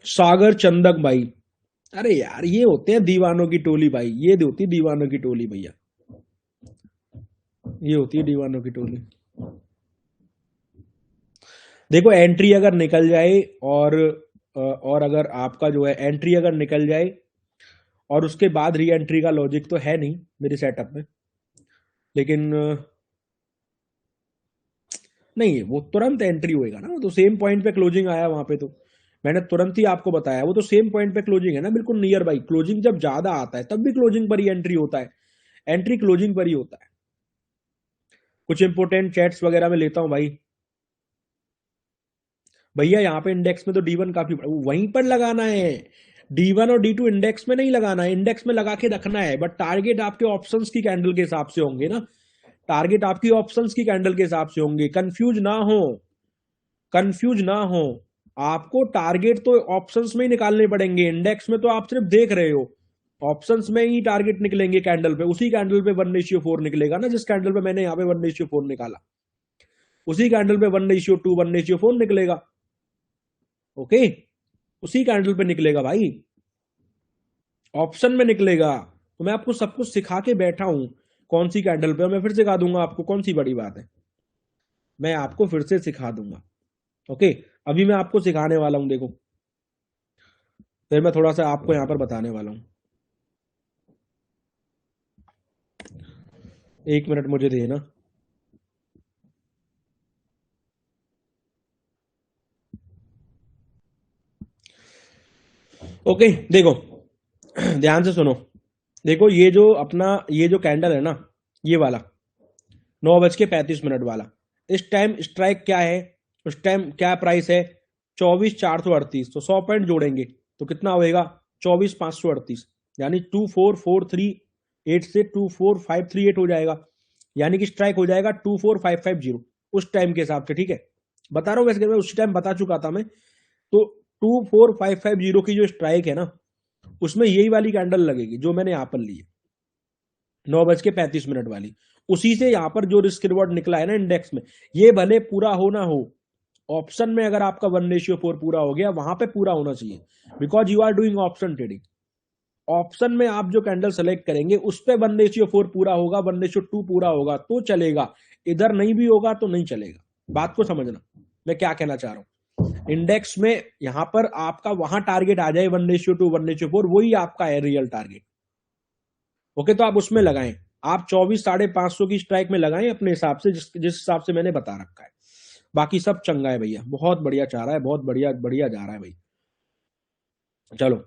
सागर चंदक भाई, अरे यार ये होते हैं दीवानों की टोली भाई, ये होती है दीवानों की टोली भैया, ये होती है दीवानों की टोली। देखो एंट्री अगर निकल जाए और अगर आपका जो है एंट्री अगर निकल जाए और उसके बाद री एंट्री का लॉजिक तो है नहीं मेरे सेटअप में, लेकिन नहीं वो तुरंत एंट्री होएगा ना, वो तो सेम पॉइंट पे क्लोजिंग आया वहां पे, तो मैंने तुरंत ही आपको बताया वो तो सेम पॉइंट पे क्लोजिंग है ना, बिल्कुल नियर बाई। क्लोजिंग जब ज्यादा आता है तब भी क्लोजिंग पर ही एंट्री होता है, एंट्री क्लोजिंग पर ही होता है। कुछ इंपोर्टेंट चैट्स वगैरह में लेता हूं भाई। भैया यहाँ पे इंडेक्स में तो D1 काफी वहीं पर लगाना है, D1 और D2 इंडेक्स में नहीं लगाना है, इंडेक्स में लगा के रखना है, बट टारगेट आपके ऑप्शंस की कैंडल के हिसाब से होंगे ना, टारगेट आपकी ऑप्शंस की कैंडल के हिसाब से होंगे। कंफ्यूज ना हो, कंफ्यूज ना हो, आपको टारगेट तो ऑप्शंस में ही निकालने पड़ेंगे, इंडेक्स में तो आप सिर्फ देख रहे हो, ऑप्शंस में ही टारगेट निकलेंगे कैंडल पे, उसी कैंडल पे 1:4 निकलेगा ना, जिस कैंडल पे मैंने यहाँ पे 1:4 निकाला उसी कैंडल पे 1:2 1:4 निकलेगा। ओके, उसी कैंडल पे निकलेगा भाई, ऑप्शन में निकलेगा। तो मैं आपको सब कुछ सिखा के बैठा हूं, कौन सी कैंडल पे, मैं फिर सिखा दूंगा आपको, कौन सी बड़ी बात है, मैं आपको फिर से सिखा दूंगा। ओके, अभी मैं आपको सिखाने वाला हूं, देखो फिर मैं थोड़ा सा आपको यहां पर बताने वाला हूं। 1 मिनट मुझे देना। ओके देखो, ध्यान से सुनो। देखो ये जो कैंडल है ना, ये वाला 9:35 वाला, इस टाइम स्ट्राइक क्या है, उस टाइम क्या प्राइस है, 24,438, तो 100 पॉइंट जोड़ेंगे तो कितना होएगा, 24,538, यानी 24,438 से 24,538 हो जाएगा, यानी कि स्ट्राइक हो जाएगा 24,550 उस टाइम के हिसाब से। ठीक है, बता रहा हूँ, वैसे मैं उस टाइम बता चुका था मैं, तो 24,550 की जो स्ट्राइक है ना, उसमें यही वाली कैंडल लगेगी जो मैंने यहां पर ली है, 9:35 वाली, उसी से यहां पर जो रिस्क रिवॉर्ड निकला है ना इंडेक्स में, ये भले पूरा हो ना हो, ऑप्शन में अगर आपका 1:4 पूरा हो गया, वहां पे पूरा होना चाहिए, because you are doing option trading. Option में आप जो कैंडल सेलेक्ट करेंगे उस पे 1:4 पूरा होगा, 1:2 पूरा होगा तो चलेगा, इधर नहीं भी होगा तो नहीं चलेगा। बात को समझना मैं क्या कहना चाह रहा हूं, इंडेक्स में यहां पर आपका वहां टारगेट आ जाए 1:2 1:4, वही आपका है रियल टारगेट। ओके, तो आप उसमें लगाएं, आप 24,550 की स्ट्राइक में लगाएं अपने हिसाब से, जिस जिस हिसाब से मैंने बता रखा है। बाकी सब चंगा है भैया, बहुत बढ़िया चाह रहा है, बहुत बढ़िया बढ़िया जा रहा है भाई। चलो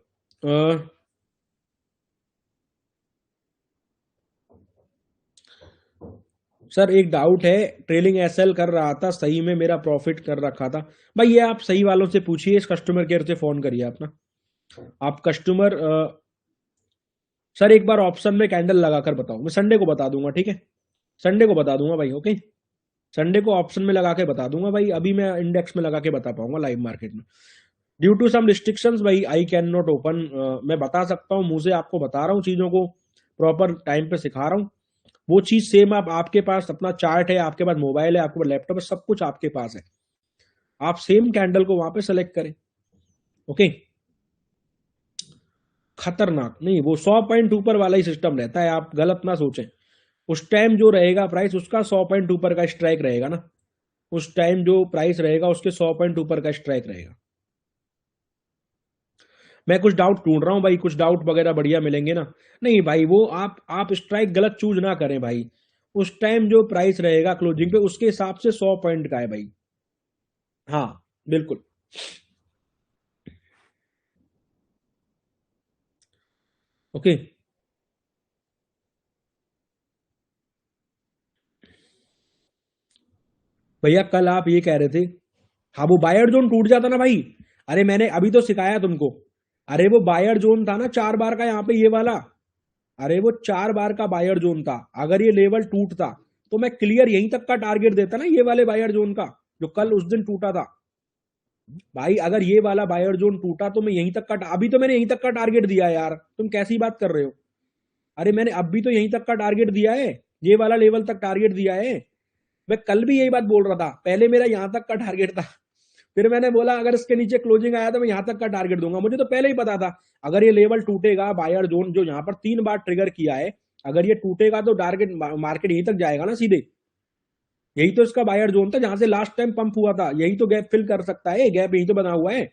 सर एक डाउट है, ट्रेलिंग एसएल कर रहा था, सही में मेरा प्रॉफिट कर रखा था। भाई ये आप सही वालों से पूछिए, इस कस्टमर केयर से फोन करिए अपना, आप कस्टमर सर एक बार ऑप्शन में कैंडल लगाकर बताओ, मैं संडे को बता दूंगा, ठीक है, संडे को बता दूंगा भाई। ओके, संडे को ऑप्शन में लगा के बता दूंगा भाई, अभी मैं इंडेक्स में लगा के बता पाऊंगा लाइव मार्केट में, ड्यू टू सम रिस्ट्रिक्शंस भाई आई कैन नॉट ओपन। मैं बता सकता हूँ, मुंह से आपको बता रहा हूँ, चीजों को प्रॉपर टाइम पे सिखा रहा हूँ, वो चीज सेम आप आपके पास अपना चार्ट है, आपके पास मोबाइल है, आपके पास लैपटॉप है, सब कुछ आपके पास है, आप सेम कैंडल को वहां पे सेलेक्ट करें। ओके, खतरनाक नहीं, वो 100 पॉइंट ऊपर वाला ही सिस्टम रहता है, आप गलत ना सोचें। उस टाइम जो रहेगा प्राइस उसका 100 पॉइंट ऊपर का स्ट्राइक रहेगा ना, उस टाइम जो प्राइस रहेगा उसके 100 पॉइंट ऊपर का स्ट्राइक रहेगा। मैं कुछ डाउट ढूंढ रहा हूँ भाई, कुछ डाउट वगैरह बढ़िया मिलेंगे ना। नहीं भाई, वो आप स्ट्राइक गलत चूज ना करें भाई, उस टाइम जो प्राइस रहेगा क्लोजिंग पे उसके हिसाब से 100 पॉइंट का है भाई। हाँ बिल्कुल। ओके, भैया कल आप ये कह रहे थे, हाँ वो बायर जोन टूट जाता ना भाई, अरे मैंने अभी तो सिखाया तुमको, अरे वो बायर जोन था ना 4 बार का यहाँ पे ये वाला, अरे वो 4 बार का बायर जोन था, अगर ये लेवल टूटता तो मैं क्लियर यहीं तक का टारगेट देता ना, ये वाले बायर जोन का जो कल उस दिन टूटा था। भाई अगर ये वाला बायर जोन टूटा तो मैं यहीं तक का, अभी तो मैंने यहीं तक का टारगेट दिया है यार, तुम कैसी बात कर रहे हो, अरे मैंने अभी तो यहीं तक का टारगेट दिया है, ये वाला लेवल तक टारगेट दिया है। मैं कल भी यही बात बोल रहा था, पहले मेरा यहां तक का टारगेट था, फिर मैंने बोला अगर इसके नीचे क्लोजिंग आया तो मैं यहां तक का टारगेट दूंगा। मुझे तो पहले ही पता था अगर ये लेवल टूटेगा, बायर जोन जो यहाँ पर 3 बार ट्रिगर किया है, अगर ये टूटेगा तो टारगेट मार्केट यहीं तक जाएगा ना सीधे। यही तो इसका बायर जोन था जहां से लास्ट टाइम पंप हुआ था, यही तो गैप फिल कर सकता है, गैप यही तो बना हुआ है।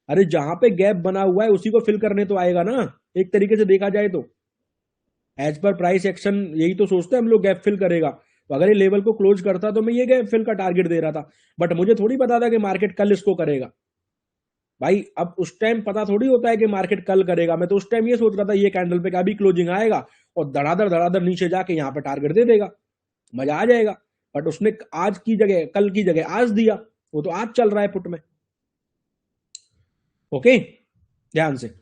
अरे जहां पे गैप बना हुआ है उसी को फिल करने तो आएगा ना, एक तरीके से देखा जाए तो। एज पर प्राइस एक्शन यही तो सोचते हैं हम लोग, गैप फिल करेगा। तो अगर ये लेवल को क्लोज करता तो मैं ये गैप फिल का टारगेट दे रहा था, बट मुझे थोड़ी पता था कि मार्केट कल इसको करेगा। भाई अब उस टाइम पता थोड़ी होता है कि मार्केट कल करेगा, मैं तो उस टाइम ये सोच रहा था ये कैंडल पे अभी क्लोजिंग आएगा और धड़ाधड़ धड़ाधड़ नीचे जाके यहाँ पे टारगेट दे देगा, मजा आ जाएगा। बट उसने आज की जगह, कल की जगह आज दिया, वो तो आज चल रहा है पुट में। ओके, ध्यान से।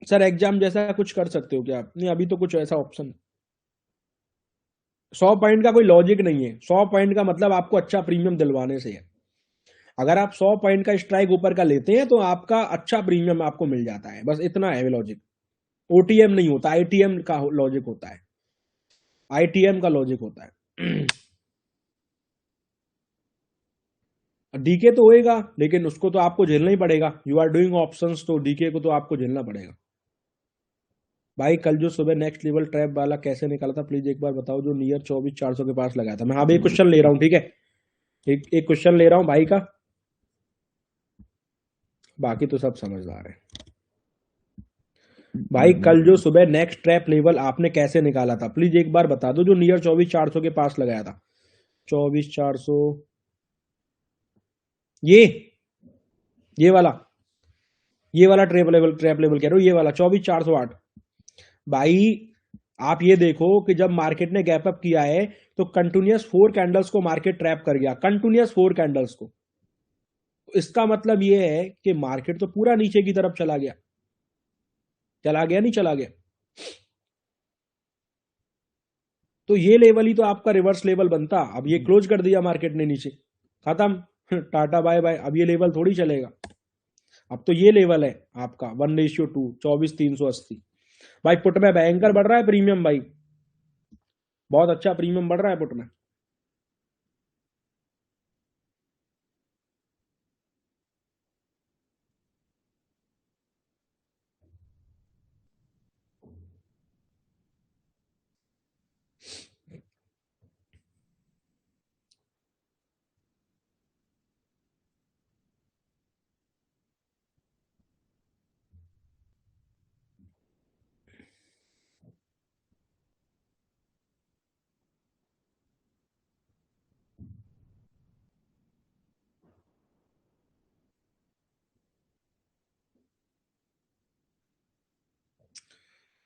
सर एग्जाम जैसा कुछ कर सकते हो क्या आप? नहीं अभी तो कुछ ऐसा ऑप्शन, 100 पॉइंट का कोई लॉजिक नहीं है। 100 पॉइंट का मतलब आपको अच्छा प्रीमियम दिलवाने से है। अगर आप 100 पॉइंट का स्ट्राइक ऊपर का लेते हैं तो आपका अच्छा प्रीमियम आपको मिल जाता है, बस इतना है लॉजिक। ओटीएम नहीं होता, आईटीएम का लॉजिक होता है, आईटीएम का लॉजिक होता है। डीके तो होएगा लेकिन उसको तो आपको झेलना ही पड़ेगा। यू आर डूइंग ऑप्शंस, तो डीके को तो आपको झेलना पड़ेगा। भाई कल जो सुबह नेक्स्ट लेवल ट्रैप वाला कैसे निकाला था प्लीज एक बार बताओ, जो नियर 24,400 के पास लगाया था। मैं अभी एक क्वेश्चन ले रहा हूँ, ठीक है, एक क्वेश्चन ले रहा हूँ भाई का, बाकी तो सब समझदार है। भाई कल जो सुबह नेक्स्ट ट्रैप लेवल आपने कैसे निकाला था प्लीज एक बार बता दो, जो नियर 24,400 के पास लगाया था। 24,400, ये ये वाला, ये वाला ट्रैप लेवल कह रहे हो, ये वाला 24,408। भाई आप ये देखो कि जब मार्केट ने गैप अप किया है तो कंटिन्यूअस 4 कैंडल्स को मार्केट ट्रैप कर गया, कंटिन्यूअस 4 कैंडल्स को। तो इसका मतलब ये है कि मार्केट तो पूरा नीचे की तरफ चला गया, चला गया नहीं चला गया। तो ये लेवल ही तो आपका रिवर्स लेवल बनता। अब ये क्लोज कर दिया मार्केट ने नीचे, खत्म, टाटा बाय बाय। अब ये लेवल थोड़ी चलेगा, अब तो ये लेवल है आपका 1:2, 24,380। भाई पुट में भयंकर बढ़ रहा है प्रीमियम भाई, बहुत अच्छा प्रीमियम बढ़ रहा है पुट में।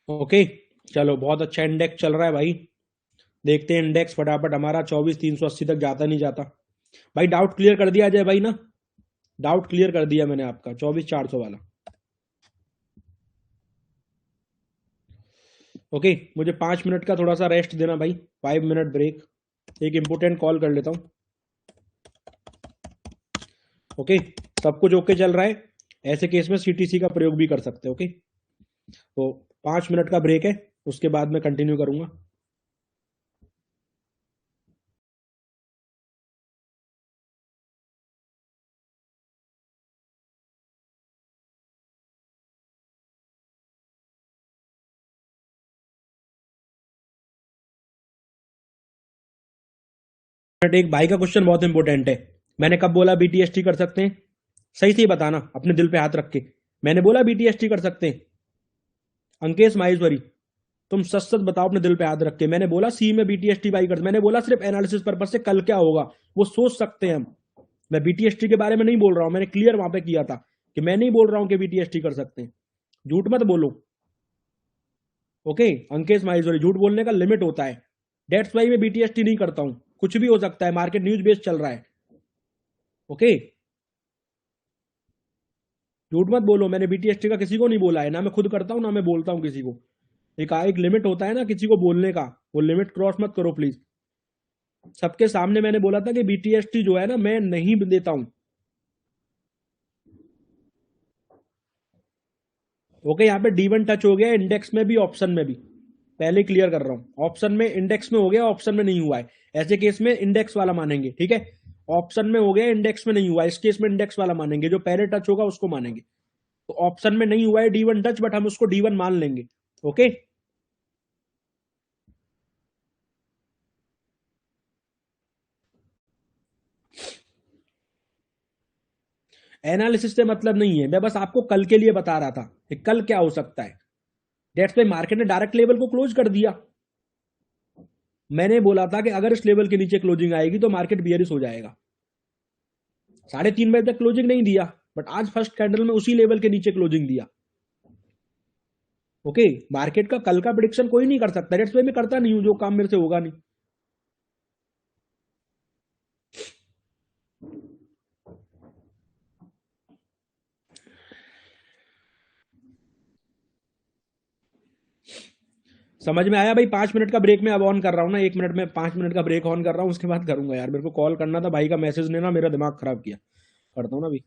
ओके, चलो बहुत अच्छा इंडेक्स चल रहा है भाई। देखते हैं इंडेक्स फटाफट हमारा 24,380 तक जाता नहीं जाता। भाई डाउट क्लियर कर दिया अजय भाई ना, डाउट क्लियर कर दिया मैंने आपका 24,400 वाला। ओके, मुझे 5 मिनट का थोड़ा सा रेस्ट देना भाई, 5 मिनट ब्रेक, एक इंपोर्टेंट कॉल कर लेता हूँ। ओके, सब कुछ ओके चल रहा है, ऐसे केस में सीटीसी का प्रयोग भी कर सकते हैं। ओके, तो 5 मिनट का ब्रेक है, उसके बाद मैं कंटिन्यू करूंगा। एक भाई का क्वेश्चन बहुत इंपॉर्टेंट है, मैंने कब बोला बीटीएसटी कर सकते हैं? सही से ही बताना अपने दिल पे हाथ रख के, मैंने बोला बीटीएसटी कर सकते हैं? अंकेश माहेश्वरी, तुम सच सच बताओ अपने दिल पे हाथ रख के, मैंने बोला सी में बीटीएसटी बाई कर, मैंने बोला सिर्फ एनालिसिस पर्पज से कल क्या होगा वो सोच सकते हैं हम। मैं बीटीएसटी के बारे में नहीं बोल रहा हूं, मैंने क्लियर वहां पे किया था कि मैं नहीं बोल रहा हूं कि बीटीएसटी कर सकते हैं। झूठ मत बोलो। ओके अंकेश माहेश्वरी, झूठ बोलने का लिमिट होता है, डेट्स वाई मैं बीटीएसटी नहीं करता हूं, कुछ भी हो सकता है, मार्केट न्यूज बेस्ड चल रहा है। ओके, झूठ मत बोलो, मैंने बीटीएसटी का किसी को नहीं बोला है, ना मैं खुद करता हूं ना मैं बोलता हूं किसी को। एक लिमिट होता है ना किसी को बोलने का, वो लिमिट क्रॉस मत करो प्लीज। सबके सामने मैंने बोला था कि बीटीएसटी जो है ना मैं नहीं देता हूं। ओके, यहाँ पे D1 टच हो गया इंडेक्स में भी ऑप्शन में भी। पहले क्लियर कर रहा हूं। ऑप्शन में इंडेक्स में हो गया, ऑप्शन में नहीं हुआ है, ऐसे केस में इंडेक्स वाला मानेंगे, ठीक है। ऑप्शन में हो गया, इंडेक्स में नहीं हुआ, इस केस में इंडेक्स वाला मानेंगे, जो पहले टच होगा उसको मानेंगे। तो ऑप्शन में नहीं हुआ है D1 टच, बट हम उसको D1 मान लेंगे। ओके, एनालिसिस से मतलब नहीं है, मैं बस आपको कल के लिए बता रहा था कि कल क्या हो सकता है। डेट्स पे मार्केट ने डायरेक्ट लेवल को क्लोज कर दिया। मैंने बोला था कि अगर इस लेवल के नीचे क्लोजिंग आएगी तो मार्केट बियरिश हो जाएगा। 3:30 बजे तक क्लोजिंग नहीं दिया, बट आज फर्स्ट कैंडल में उसी लेवल के नीचे क्लोजिंग दिया। ओके, मार्केट का कल का प्रिडिक्शन कोई नहीं कर सकता, डेट्स पे मैं करता नहीं हूं, जो काम मेरे से होगा नहीं। समझ में आया भाई? 5 मिनट का ब्रेक में अब ऑन कर रहा हूँ ना, 1 मिनट में 5 मिनट का ब्रेक ऑन कर रहा हूँ, उसके बाद करूंगा यार। मेरे को कॉल करना था भाई का, मैसेज ने ना मेरा दिमाग खराब किया। करता हूँ ना अभी।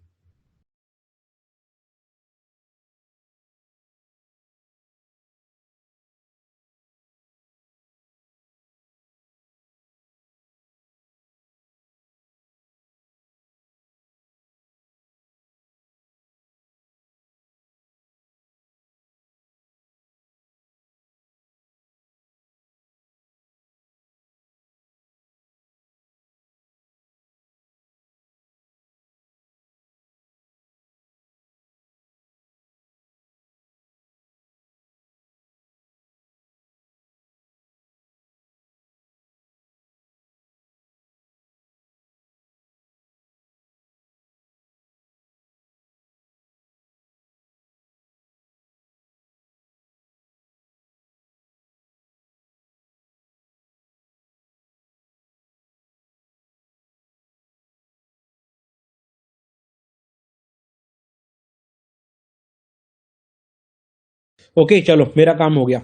ओके चलो, मेरा काम हो गया।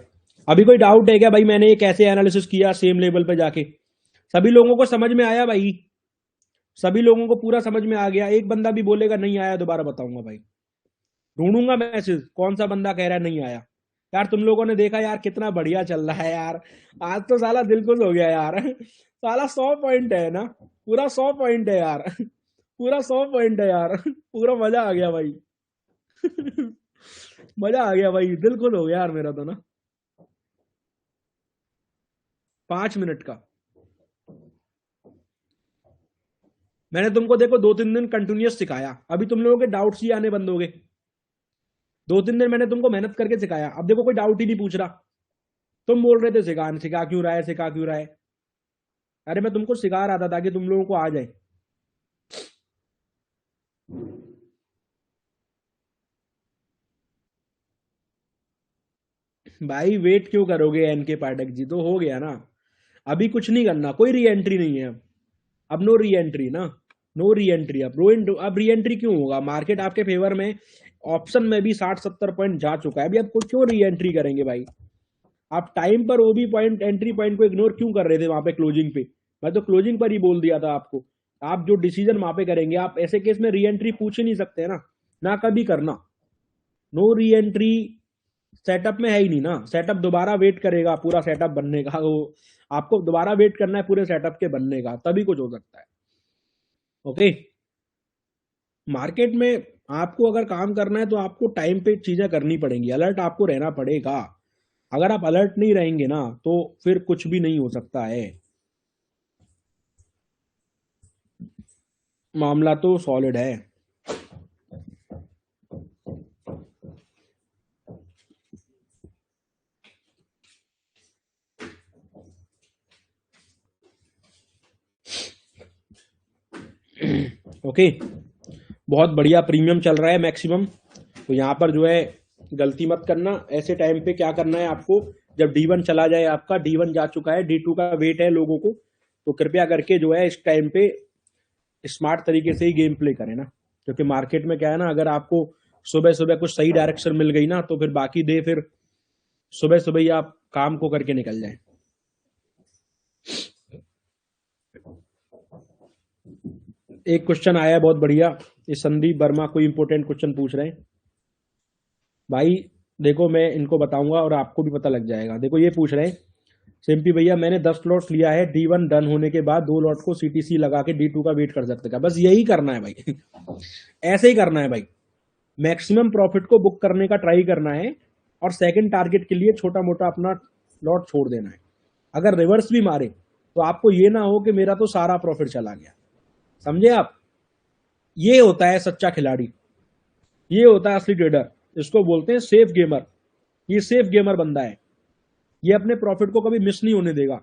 अभी कोई डाउट है क्या भाई? मैंने ये कैसे एनालिसिस किया सेम लेवल पे जाके? सभी लोगों को समझ में आया भाई? सभी लोगों को पूरा समझ में आ गया? एक बंदा भी बोलेगा नहीं आया, दोबारा बताऊंगा भाई। ढूंढूंगा मैसेज, कौन सा बंदा कह रहा है नहीं आया। यार तुम लोगों ने देखा यार कितना बढ़िया चल रहा है यार। आज तो साला दिल खुश हो गया यार। साला 100 पॉइंट है ना, पूरा 100 पॉइंट है यार। पूरा 100 पॉइंट है यार। पूरा मजा आ गया भाई। मजा आ गया भाई, दिल खुश हो गया यार मेरा तो ना। 5 मिनट का मैंने तुमको देखो 2-3 दिन कंटिन्यूस सिखाया, अभी तुम लोगों के डाउट्स ही आने बंद हो गए। 2-3 दिन मैंने तुमको मेहनत करके सिखाया, अब देखो कोई डाउट ही नहीं पूछ रहा। तुम बोल रहे थे सिखा सिखा क्यों रहा है, सिखा क्यों रहा है। अरे मैं तुमको सिखा रहा था ताकि तुम लोगों को आ जाए। भाई वेट क्यों करोगे एनके पाठक जी, तो हो गया ना। अभी कुछ नहीं करना, कोई री एंट्री नहीं है अब नो री एंट्री ना। नो री एंट्री अब री एंट्री क्यों होगा? मार्केट आपके फेवर में, ऑप्शन में भी 60-70 पॉइंट जा चुका है, अभी आप कुछ क्यों री एंट्री करेंगे भाई? आप टाइम पर ओबी पॉइंट एंट्री पॉइंट को इग्नोर क्यों कर रहे थे वहां पे क्लोजिंग पे? मैं तो क्लोजिंग पर ही बोल दिया था आपको। आप जो डिसीजन वहां पे करेंगे, आप ऐसे केस में री एंट्री पूछ ही नहीं सकते ना, ना कभी करना। नो री एंट्री सेटअप में है ही नहीं ना। सेटअप दोबारा वेट करेगा पूरा सेटअप बनने का, वो आपको दोबारा वेट करना है पूरे सेटअप के बनने का, तभी कुछ हो सकता है। ओके, मार्केट में आपको अगर काम करना है तो आपको टाइम पे चीजें करनी पड़ेंगी, अलर्ट आपको रहना पड़ेगा। अगर आप अलर्ट नहीं रहेंगे ना तो फिर कुछ भी नहीं हो सकता है। मामला तो सॉलिड है। ओके, बहुत बढ़िया प्रीमियम चल रहा है मैक्सिमम। तो यहाँ पर जो है गलती मत करना। ऐसे टाइम पे क्या करना है आपको, जब D1 चला जाए, आपका D1 जा चुका है, D2 का वेट है लोगों को, तो कृपया करके जो है इस टाइम पे स्मार्ट तरीके से ही गेम प्ले करें ना। क्योंकि मार्केट में क्या है ना, अगर आपको सुबह सुबह कुछ सही डायरेक्शन मिल गई ना, तो फिर बाकी डे फिर सुबह सुबह ही आप काम को करके निकल जाए। एक क्वेश्चन आया है बहुत बढ़िया, ये संदीप वर्मा कोई इंपोर्टेंट क्वेश्चन पूछ रहे हैं भाई। देखो मैं इनको बताऊंगा और आपको भी पता लग जाएगा। देखो ये पूछ रहे हैं सिंपी भैया, मैंने 10 लॉट लिया है, D1 डन होने के बाद 2 लॉट को CTC लगा के D2 का वेट कर सकते हैं क्या? बस यही करना है भाई। ऐसे ही करना है भाई, मैक्सिमम प्रॉफिट को बुक करने का ट्राई करना है और सेकंड टारगेट के लिए छोटा मोटा अपना लॉट छोड़ देना है। अगर रिवर्स भी मारे तो आपको ये ना हो कि मेरा तो सारा प्रॉफिट चला गया। समझे आप? ये होता है सच्चा खिलाड़ी, ये होता है असली ट्रेडर। इसको बोलते हैं सेफ गेमर। ये सेफ गेमर बंदा है, ये अपने प्रॉफिट को कभी मिस नहीं होने देगा।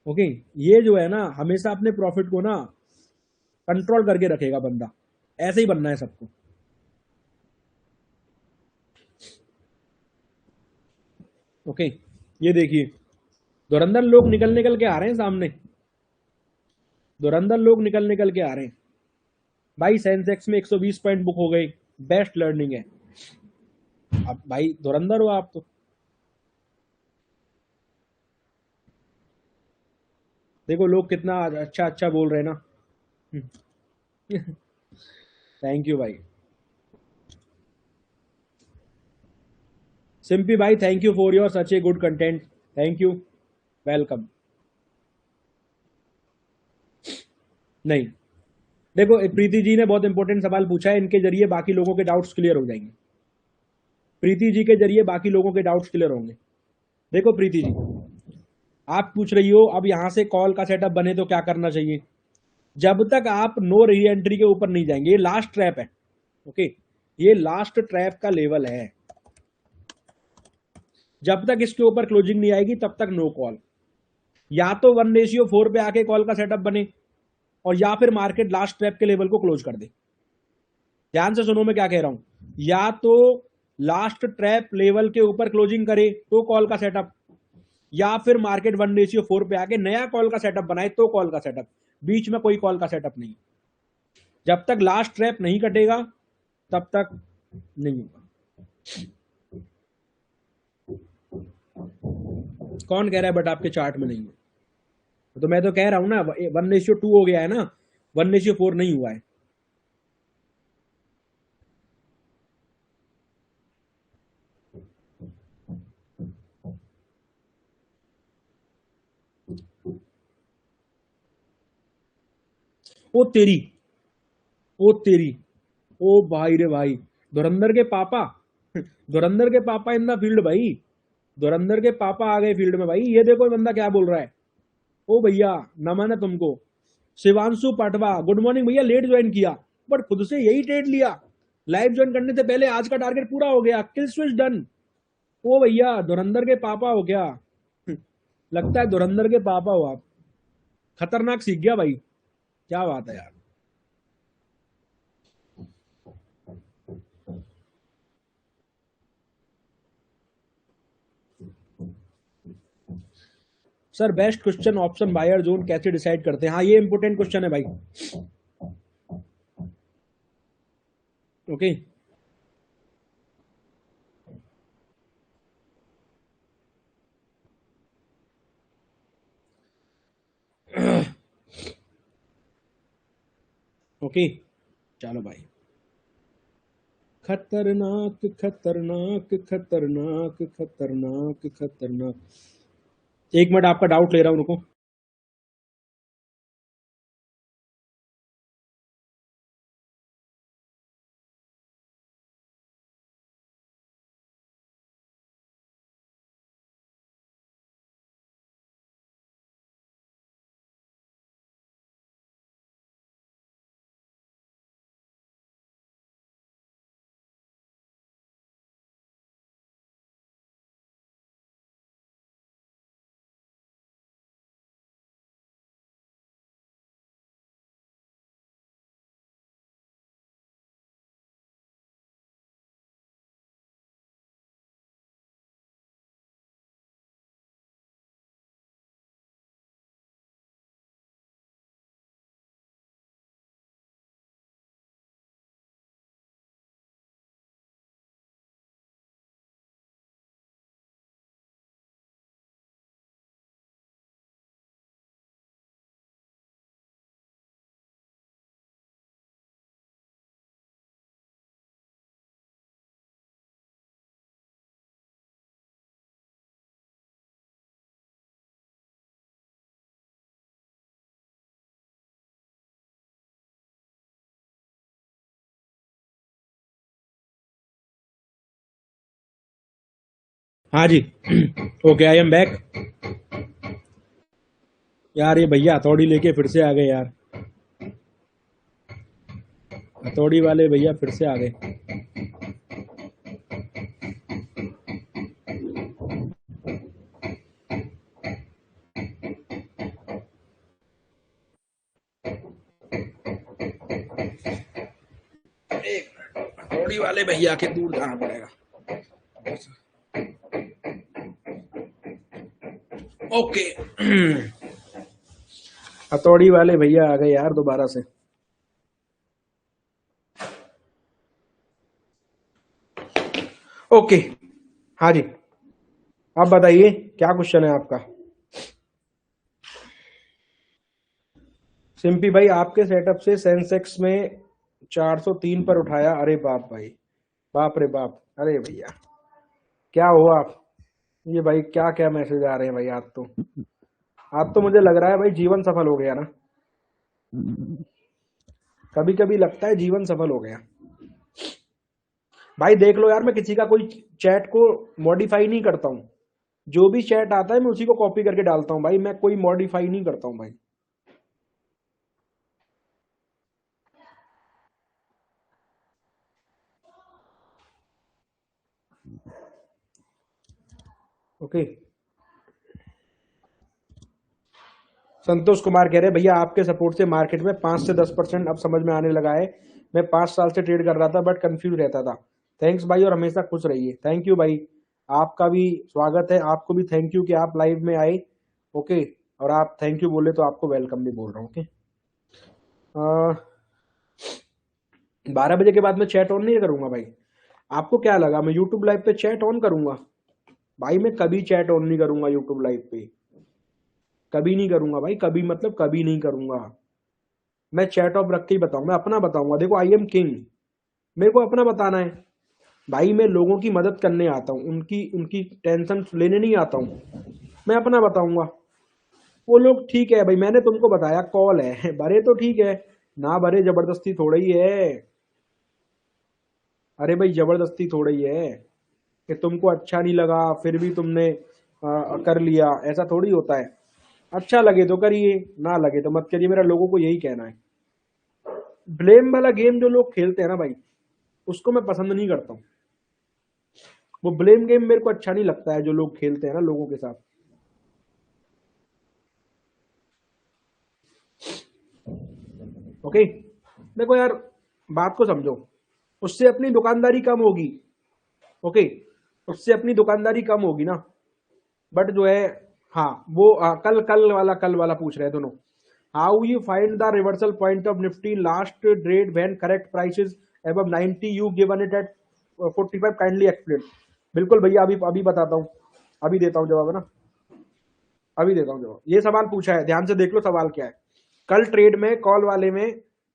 ओके, ये जो है ना हमेशा अपने प्रॉफिट को ना कंट्रोल करके रखेगा बंदा। ऐसे ही बनना है सबको। ओके, ये देखिए धुरंधर लोग निकल निकल के आ रहे हैं सामने, धुरंधर लोग निकल निकल के आ रहे हैं भाई। सेंसेक्स में 120 पॉइंट बुक हो गई, बेस्ट लर्निंग है। अब भाई धुरंधर हो आप तो। देखो लोग कितना अच्छा अच्छा बोल रहे हैं ना। थैंक यू भाई। सिंपी भाई thank you for your such a good content. Thank you, welcome. नहीं, देखो प्रीति जी ने बहुत इंपॉर्टेंट सवाल पूछा है, इनके जरिए बाकी लोगों के डाउट्स क्लियर हो जाएंगे। प्रीति जी के जरिए बाकी लोगों के डाउट्स क्लियर होंगे। देखो प्रीति जी, आप पूछ रही हो अब यहां से कॉल का सेटअप बने तो क्या करना चाहिए। जब तक आप नो री एंट्री के ऊपर नहीं जाएंगे, ये लास्ट ट्रैप है। ओके, ये लास्ट ट्रैप का लेवल है। जब तक इसके ऊपर क्लोजिंग नहीं आएगी तब तक नो कॉल। या तो 1:4 पे आके कॉल का सेटअप बने और या फिर मार्केट लास्ट ट्रैप के लेवल को क्लोज कर दे। ध्यान से सुनो मैं क्या कह रहा हूं, या तो लास्ट ट्रैप लेवल के ऊपर क्लोजिंग करे तो कॉल का सेटअप, या फिर मार्केट 1:4 पे आके नया कॉल का सेटअप बनाए तो कॉल का सेटअप। बीच में कोई कॉल का सेटअप नहीं। जब तक लास्ट ट्रैप नहीं कटेगा तब तक नहीं होगा। कौन कह रहा है बट आपके चार्ट में नहीं है? तो मैं तो कह रहा हूं ना 1:2 हो गया है ना, 1:4 नहीं हुआ है। ओ तेरी, ओ तेरी, ओ भाई रे भाई, धुरंधर के पापा, धुरंधर के पापा इन द फील्ड भाई। धुरंधर के पापा आ गए फील्ड में भाई। ये देखो ये बंदा क्या बोल रहा है। ओ भैया नमन है तुमको। शिवांशु पाटवा गुड मॉर्निंग भैया, लेट ज्वाइन किया बट खुद से यही ट्रेड लिया। लाइव ज्वाइन करने से पहले आज का टारगेट पूरा हो गया, किल स्विच डन। ओ भैया धुरंधर के पापा हो क्या? लगता है धुरंधर के पापा हो आप। खतरनाक सीख गया भाई, क्या बात है यार। Sir best question option buyer zone कैसे डिसाइड करते हैं? हाँ ये इंपोर्टेंट क्वेश्चन है भाई। ओके, ओके, चलो भाई। खतरनाक खतरनाक खतरनाक खतरनाक खतरनाक। एक मिनट आपका डाउट ले रहा हूं, रुको। हाँ जी। Okay, I am back. यार ये भैया हथौड़ी लेके फिर से आ गए यार। हथौड़ी वाले भैया फिर से आ गए। एक मिनट, हथौड़ी वाले भैया के दूर जाना पड़ेगा। ओके। हथौड़ी वाले भैया आ गए यार दोबारा से। ओके। हाँ जी, आप बताइए क्या क्वेश्चन है आपका। सिंपी भाई, आपके सेटअप से सेंसेक्स में 403 पर उठाया। अरे बाप भाई, बाप रे बाप। अरे भैया क्या हुआ आप, ये भाई क्या क्या मैसेज आ रहे हैं भाई। आज तो मुझे लग रहा है भाई जीवन सफल हो गया ना। कभी कभी लगता है जीवन सफल हो गया। भाई देख लो यार, मैं किसी का कोई चैट को मॉडिफाई नहीं करता हूँ। जो भी चैट आता है मैं उसी को कॉपी करके डालता हूँ भाई, मैं कोई मॉडिफाई नहीं करता हूँ भाई। ओके। संतोष कुमार कह रहे हैं भैया आपके सपोर्ट से मार्केट में 5 से 10% अब समझ में आने लगा है। मैं 5 साल से ट्रेड कर रहा था बट कंफ्यूज रहता था। थैंक्स भाई, और हमेशा खुश रहिए। थैंक यू भाई, आपका भी स्वागत है। आपको भी थैंक यू कि आप लाइव में आए। ओके, और आप थैंक यू बोले तो आपको वेलकम भी बोल रहा हूँ। ओके, 12 बजे के बाद मैं चैट ऑन नहीं करूंगा भाई। आपको क्या लगा मैं यूट्यूब लाइव पे चैट ऑन करूंगा? भाई मैं कभी चैट ऑन नहीं करूंगा यूट्यूब लाइव पे। कभी नहीं करूंगा भाई, कभी मतलब कभी नहीं करूंगा। मैं चैट ऑफ रख के ही बताऊंगा, मैं अपना बताऊंगा। देखो आई एम किंग, मेरे को अपना बताना है। भाई मैं लोगों की मदद करने आता हूँ, उनकी उनकी टेंशन लेने नहीं आता हूँ। मैं अपना बताऊंगा। वो लोग ठीक है भाई, मैंने तुमको बताया कॉल है, भरे तो ठीक है, ना भरे जबरदस्ती थोड़ा ही है। अरे भाई जबरदस्ती थोड़ा ही है कि तुमको अच्छा नहीं लगा फिर भी तुमने कर लिया, ऐसा थोड़ी होता है। अच्छा लगे तो करिए, ना लगे तो मत करिए, मेरा लोगों को यही कहना है। ब्लेम वाला गेम जो लोग खेलते हैं ना भाई, उसको मैं पसंद नहीं करता हूँ। वो ब्लेम गेम मेरे को अच्छा नहीं लगता है जो लोग खेलते हैं ना लोगों के साथ। ओके, देखो यार, बात को समझो। उससे अपनी दुकानदारी कम होगी। ओके, उससे अपनी दुकानदारी कम होगी ना। बट जो है, हाँ वो कल वाला पूछ रहे हैं दोनों। How you find the reversal point of Nifty last trade when correct prices above 90 you given it at 45 kindly explain. बिल्कुल भैया, अभी अभी बताता हूँ, अभी देता हूँ जवाब, है ना। अभी देता हूँ जवाब। ये सवाल पूछा है, ध्यान से देख लो सवाल क्या है। कल ट्रेड में कॉल वाले में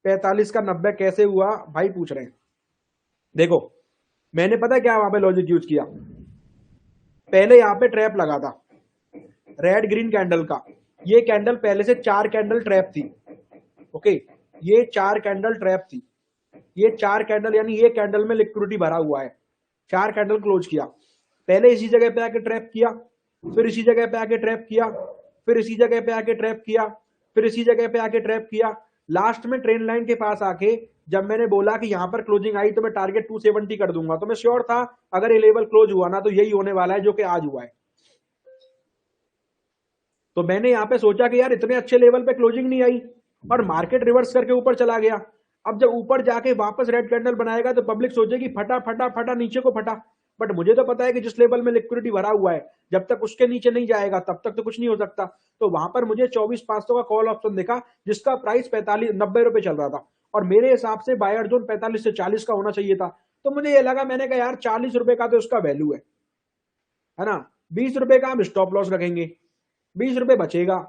45 का 90 कैसे हुआ भाई पूछ रहे हैं। देखो, मैंने पता है क्या वहां पे लॉजिक यूज किया। पहले यहाँ पे ट्रैप लगा था रेड ग्रीन कैंडल का। ये कैंडल पहले से 4 कैंडल ट्रैप थी। ओके, ये 4 कैंडल ट्रैप थी। ये 4 कैंडल यानी ये कैंडल में लिक्विडिटी भरा हुआ है। 4 कैंडल क्लोज किया, पहले इसी जगह पे आके ट्रैप किया, फिर इसी जगह पे आके ट्रैप किया, फिर इसी जगह पे आके ट्रैप किया, फिर इसी जगह पे आके ट्रैप किया। लास्ट में ट्रेन लाइन के पास आके जब मैंने बोला कि यहां पर क्लोजिंग आई तो मैं टारगेट 270 कर दूंगा, तो मैं श्योर था अगर ये लेवल क्लोज हुआ ना तो यही होने वाला है जो कि आज हुआ है। तो मैंने यहाँ पे सोचा कि यार इतने अच्छे लेवल पे क्लोजिंग नहीं आई और मार्केट रिवर्स करके ऊपर चला गया। अब जब ऊपर जाके वापस रेड कैंडल बनाएगा तो पब्लिक सोचेगी फटा फटा फटा, नीचे को फटा। बट मुझे तो पता है कि जिस लेवल में लिक्विडिटी भरा हुआ है, जब तक उसके नीचे नहीं जाएगा तब तक तो कुछ नहीं हो सकता। तो वहां पर मुझे 24,500 का कॉल ऑप्शन दिखा जिसका प्राइस 45-90 रुपए चल रहा था, और मेरे हिसाब से बायर जोन 45 से 40 का होना चाहिए था। तो मुझे ये लगा, मैंने कहा यार 40 रुपए का तो उसका वैल्यू है ना। 20 रुपए का हम स्टॉप लॉस रखेंगे, 20 रुपए बचेगा,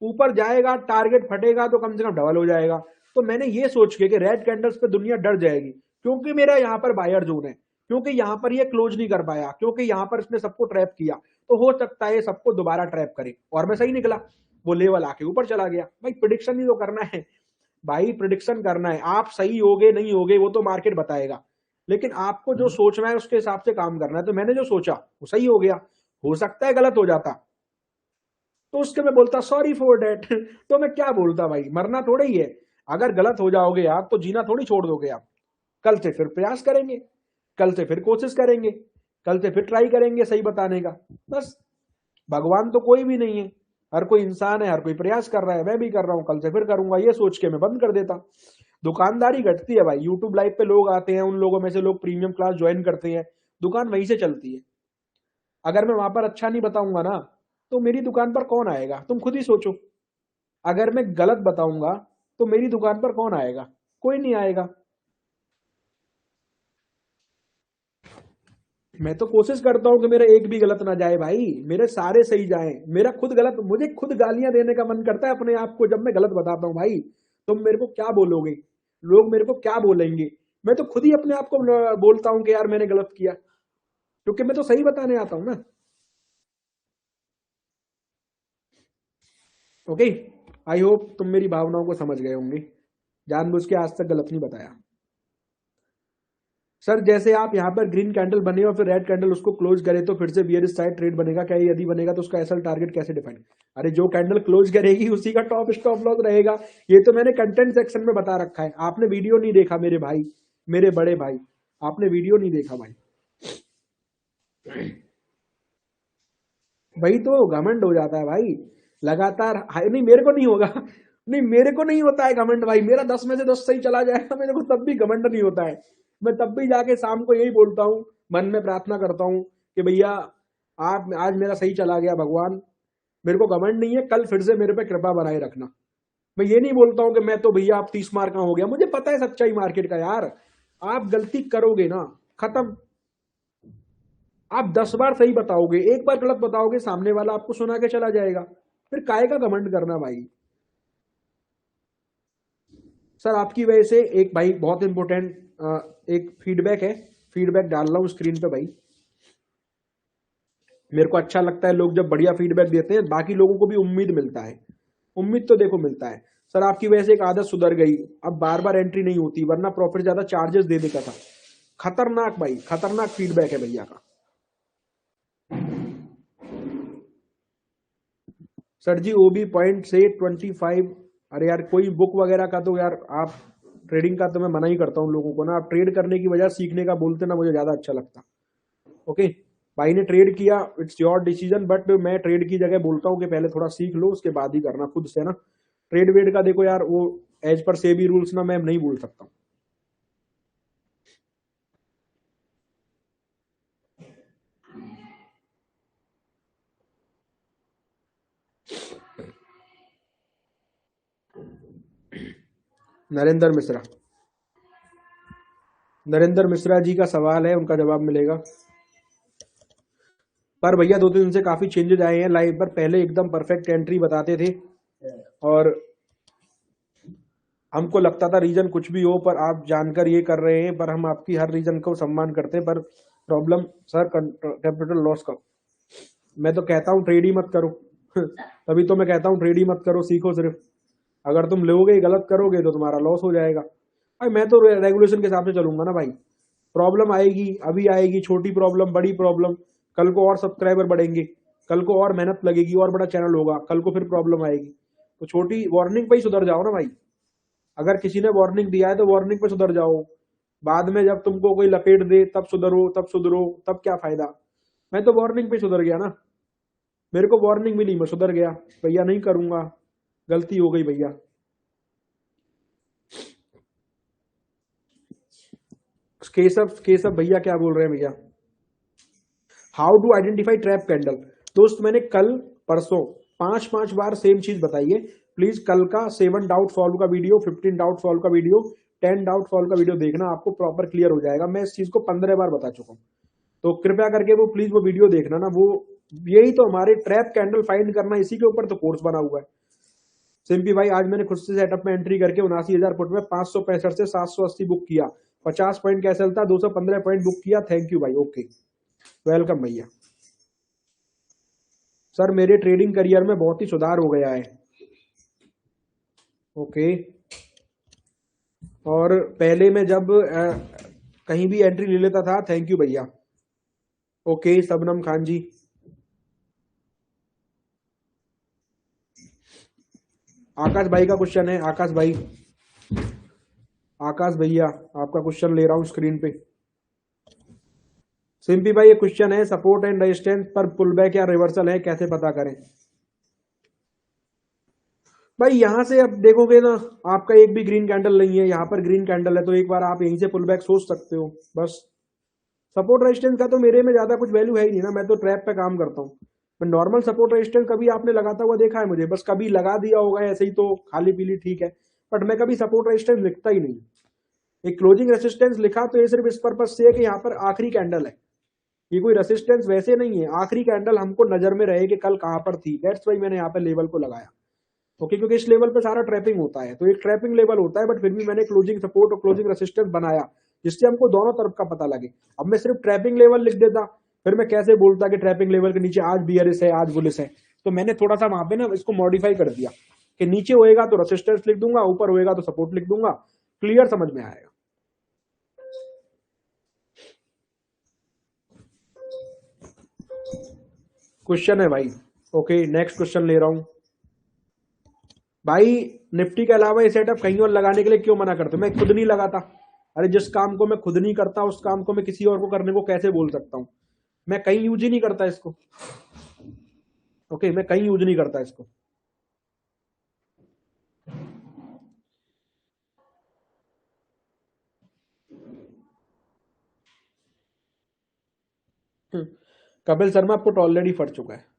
ऊपर जाएगा टारगेट फटेगा तो कम से कम डबल हो जाएगा। तो मैंने ये सोच के कि रेड कैंडल्स पे दुनिया डर जाएगी क्योंकि मेरा यहाँ पर बायर जोन है, क्योंकि यहाँ पर ये क्लोज नहीं कर पाया, क्योंकि यहाँ पर इसने सबको ट्रैप किया, तो हो सकता है सबको दोबारा ट्रैप करे। और मैं सही निकला, वो लेवल आके ऊपर चला गया। भाई प्रिडिक्शन ही तो करना है, भाई प्रिडिक्शन करना है। आप सही होगे नहीं होगे वो तो मार्केट बताएगा। लेकिन आपको जो सोचना है उसके हिसाब से काम करना है। तो मैंने जो सोचा वो सही हो गया, हो सकता है गलत हो जाता, तो उसके मैं बोलता सॉरी फॉर डेट। तो मैं क्या बोलता भाई, मरना थोड़ा ही है। अगर गलत हो जाओगे आप तो जीना थोड़ी छोड़ दोगे आप। कल से फिर प्रयास करेंगे, कल से फिर कोशिश करेंगे, कल से फिर ट्राई करेंगे सही बताने का। बस, भगवान तो कोई भी नहीं है, हर कोई इंसान है, हर कोई प्रयास कर रहा है, मैं भी कर रहा हूं, कल से फिर करूंगा, ये सोच के मैं बंद कर देता। दुकानदारी घटती है भाई, यूट्यूब लाइव पे लोग आते हैं, उन लोगों में से लोग प्रीमियम क्लास ज्वाइन करते हैं, दुकान वहीं से चलती है। अगर मैं वहां पर अच्छा नहीं बताऊंगा ना, तो मेरी दुकान पर कौन आएगा, तुम खुद ही सोचो। अगर मैं गलत बताऊंगा तो मेरी दुकान पर कौन आएगा, कोई नहीं आएगा। मैं तो कोशिश करता हूं कि मेरा एक भी गलत ना जाए भाई, मेरे सारे सही जाएं। मेरा खुद गलत, मुझे खुद गालियां देने का मन करता है अपने आप को जब मैं गलत बताता हूं भाई। तुम मेरे को क्या बोलोगे, लोग मेरे को क्या बोलेंगे। मैं तो खुद ही अपने आप को बोलता हूं कि यार मैंने गलत किया, क्योंकि मैं तो सही बताने आता हूं ना। ओके, आई होप तुम मेरी भावनाओं को समझ गए होंगे। जानबूझ के आज तक गलत नहीं बताया। सर जैसे आप यहाँ पर ग्रीन कैंडल बने और फिर रेड कैंडल उसको क्लोज करे तो फिर से बियरिश साइड ट्रेड बनेगा क्या, यदि बनेगा तो उसका एसएल टारगेट कैसे डिफाइन। अरे जो कैंडल क्लोज करेगी उसी का टॉप स्टॉप लॉस रहेगा। ये तो मैंने कंटेंट सेक्शन में बता रखा है, आपने वीडियो नहीं देखा मेरे भाई, मेरे बड़े भाई, आपने वीडियो नहीं देखा भाई। वही तो घमंड हो जाता है भाई, लगातार हाई। नहीं मेरे को नहीं होगा, नहीं मेरे को नहीं होता है घमंड भाई, मेरा 10 में से 10 सही चला जाएगा मेरे को तब भी घमंड नहीं होता है। मैं तब भी जाके शाम को यही बोलता हूँ, मन में प्रार्थना करता हूँ कि भैया आप आज मेरा सही चला गया भगवान, मेरे को घमंड नहीं है, कल फिर से मेरे पे कृपा बनाए रखना। मैं ये नहीं बोलता हूँ कि मैं तो भैया आप 30 मार का हो गया, मुझे पता है सच्चाई मार्केट का यार। आप गलती करोगे ना, खत्म। आप 10 बार सही बताओगे, एक बार गलत बताओगे, सामने वाला आपको सुना के चला जाएगा, फिर काहे का घमंड करना भाई। सर आपकी वजह से एक भाई बहुत इंपॉर्टेंट एक फीडबैक है, फीडबैक डाल रहा हूँ स्क्रीन पे भाई। मेरे को अच्छा लगता है लोग जब बढ़िया फीडबैक देते हैं, बाकी लोगों को भी उम्मीद मिलता है, उम्मीद तो देखो मिलता है। सर आपकी वजह से एक आदत सुधर गई, अब बार बार एंट्री नहीं होती, वरना प्रॉफिट ज्यादा चार्जेस दे देता था। खतरनाक भाई, खतरनाक फीडबैक है भैया का। सर जी ओबी पॉइंट से 25। अरे यार कोई बुक वगैरह का तो यार आप, ट्रेडिंग का तो मैं मना ही करता हूँ लोगों को ना, आप ट्रेड करने की वजह सीखने का बोलते ना, मुझे ज्यादा अच्छा लगता। ओके, भाई ने ट्रेड किया, इट्स योर डिसीजन, बट मैं ट्रेड की जगह बोलता हूँ कि पहले थोड़ा सीख लो, उसके बाद ही करना खुद से ना। ट्रेड वेड का देखो यार, वो एज पर सेबी रूल्स ना मैं नहीं बोल सकता हूँ। नरेंद्र मिश्रा, नरेंद्र मिश्रा जी का सवाल है, उनका जवाब मिलेगा। पर भैया 2 दिन से काफी चेंजेस आए हैं लाइव पर, पहले एकदम परफेक्ट एंट्री बताते थे और हमको लगता था रीजन कुछ भी हो, पर आप जानकर ये कर रहे हैं, पर हम आपकी हर रीजन को सम्मान करते हैं। पर प्रॉब्लम सर कैपिटल लॉस का, मैं तो कहता हूँ ट्रेड ही मत करो। तभी तो मैं कहता हूँ ट्रेड ही मत करो, सीखो सिर्फ। अगर तुम लोगे गलत करोगे तो तुम्हारा लॉस हो जाएगा। भाई मैं तो रेगुलेशन के हिसाब से चलूंगा ना भाई। प्रॉब्लम आएगी, अभी आएगी छोटी प्रॉब्लम, बड़ी प्रॉब्लम, कल को और सब्सक्राइबर बढ़ेंगे, कल को और मेहनत लगेगी, और बड़ा चैनल होगा, कल को फिर प्रॉब्लम आएगी। तो छोटी वार्निंग पे ही सुधर जाओ ना भाई। अगर किसी ने वार्निंग दिया है तो वार्निंग पे सुधर जाओ, बाद में जब तुमको कोई लपेट दे तब सुधरो, तब सुधरो, तब क्या फायदा। मैं तो वार्निंग पे सुधर गया ना, मेरे को वार्निंग मिली, मैं सुधर गया, भैया नहीं करूंगा, गलती हो गई भैया। केशव, केशव भैया क्या बोल रहे हैं भैया। How to identify trap candle. दोस्त मैंने कल परसों 5-5 बार सेम चीज बताई है। प्लीज कल का 7 डाउट सॉल्व का वीडियो, 15 डाउट सॉल्व का वीडियो, 10 डाउट सॉल्व का वीडियो देखना, आपको प्रॉपर क्लियर हो जाएगा। मैं इस चीज को 15 बार बता चुका हूँ, तो कृपया करके वो प्लीज वो वीडियो देखना ना। वो यही तो हमारे ट्रैप कैंडल फाइंड करना, इसी के ऊपर तो कोर्स बना हुआ है। सिंपी भाई आज मैंने खुद से सेटअप में एंट्री करके 79,000 फुट में 565 से 780 बुक किया, 50 पॉइंट कैसे था, 215 पॉइंट बुक किया। थैंक यू भाई, ओके, वेलकम भैया। सर मेरे ट्रेडिंग करियर में बहुत ही सुधार हो गया है। ओके, और पहले मैं जब कहीं भी एंट्री ले लेता था। थैंक यू भैया। ओके सबनम खान जी। आकाश भाई का क्वेश्चन है। आकाश भाई, आकाश भैया आपका क्वेश्चन ले रहा हूं स्क्रीन पे। सिंपी भाई ये क्वेश्चन है, सपोर्ट एंड रेजिस्टेंस पर पुल बैक या रिवर्सल है, कैसे पता करें? भाई यहां से अब देखोगे ना, आपका एक भी ग्रीन कैंडल नहीं है, यहाँ पर ग्रीन कैंडल है, तो एक बार आप यहीं से पुल बैक सोच सकते हो बस। सपोर्ट रेजिस्टेंस का तो मेरे में ज्यादा कुछ वैल्यू है ही नहीं ना, मैं तो ट्रैप पे काम करता हूँ। नॉर्मल सपोर्ट रेजिस्टेंस कभी आपने लगाता हुआ देखा है मुझे? बस कभी लगा दिया होगा ऐसे ही, तो खाली पीली ठीक है, बट मैं कभी सपोर्ट रेजिस्टेंस लिखता ही नहीं। एक क्लोजिंग रेसिस्टेंस लिखा तो ये सिर्फ इस पर्पज से है कि यहाँ पर आखिरी कैंडल है, ये कोई रेसिस्टेंस वैसे नहीं है, आखिरी कैंडल हमको नजर में रहे कि कल कहां पर थी, दैट्स वाई मैंने यहाँ पे लेवल को लगाया। ओके, क्योंकि इस लेवल पे सारा ट्रैपिंग होता है, तो एक ट्रैपिंग लेवल होता है, बट फिर भी मैंने क्लोजिंग सपोर्ट और क्लोजिंग रेसिस्टेंस बनाया जिससे हमको दोनों तरफ का पता लगे। अब मैं सिर्फ ट्रैपिंग लेवल लिख देता, फिर मैं कैसे बोलता कि ट्रैपिंग लेवल के नीचे आज बियरिश है, आज बुलिश है। तो मैंने थोड़ा सा वहां पे ना इसको मॉडिफाई कर दिया कि नीचे होएगा तो रेसिस्टेंस लिख दूंगा, ऊपर होएगा तो सपोर्ट लिख दूंगा। क्लियर समझ में आएगा? क्वेश्चन है भाई। ओके नेक्स्ट क्वेश्चन ले रहा हूं भाई। निफ्टी के अलावा ये सेटअप कहीं और लगाने के लिए क्यों मना करते हो? मैं खुद नहीं लगाता। अरे जिस काम को मैं खुद नहीं करता उस काम को मैं किसी और को करने को कैसे बोल सकता हूं? मैं कहीं यूज ही नहीं करता इसको। ओके मैं कहीं यूज नहीं करता इसको। कपिल शर्मा पुट ऑलरेडी फट चुका है।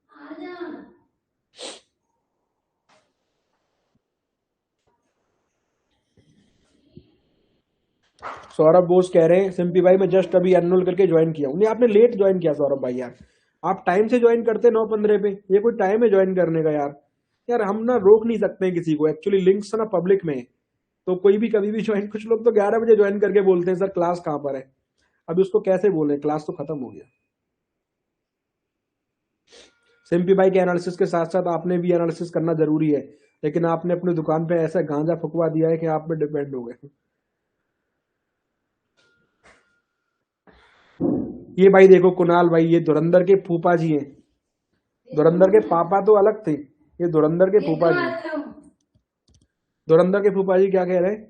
सौरभ बोस कह रहे हैं सिंपी भाई मैं जस्ट अभी एनरोल करके ज्वाइन किया हूं। नहीं आपने लेट ज्वाइन किया सौरभ भाई यार, आप टाइम से ज्वाइन करते 9:15 पे, ये कोई टाइम है ज्वाइन करने का यार? यार हम ना रोक नहीं सकते हैं किसी को, एक्चुअली लिंक्स ना पब्लिक में है, तो कोई भी कभी भी ज्वाइन, कुछ लोग तो 11 बजे ज्वाइन करके बोलते हैं सर क्लास कहाँ पर है। अभी उसको कैसे बोले, क्लास तो खत्म हो गया। सिंपी भाई के एनालिसिस के साथ साथ आपने भी एनालिसिस करना जरूरी है, लेकिन आपने अपनी दुकान पे ऐसा गांजा फुकवा दिया है कि आप पे डिपेंड हो गए। ये भाई देखो कुणाल भाई, ये धुरंधर के फूफा जी हैं। धुरंधर के पापा तो अलग थे, ये धुरंधर के फूफा जी हैं। धुरंधर के फूफा जी क्या कह रहे हैं?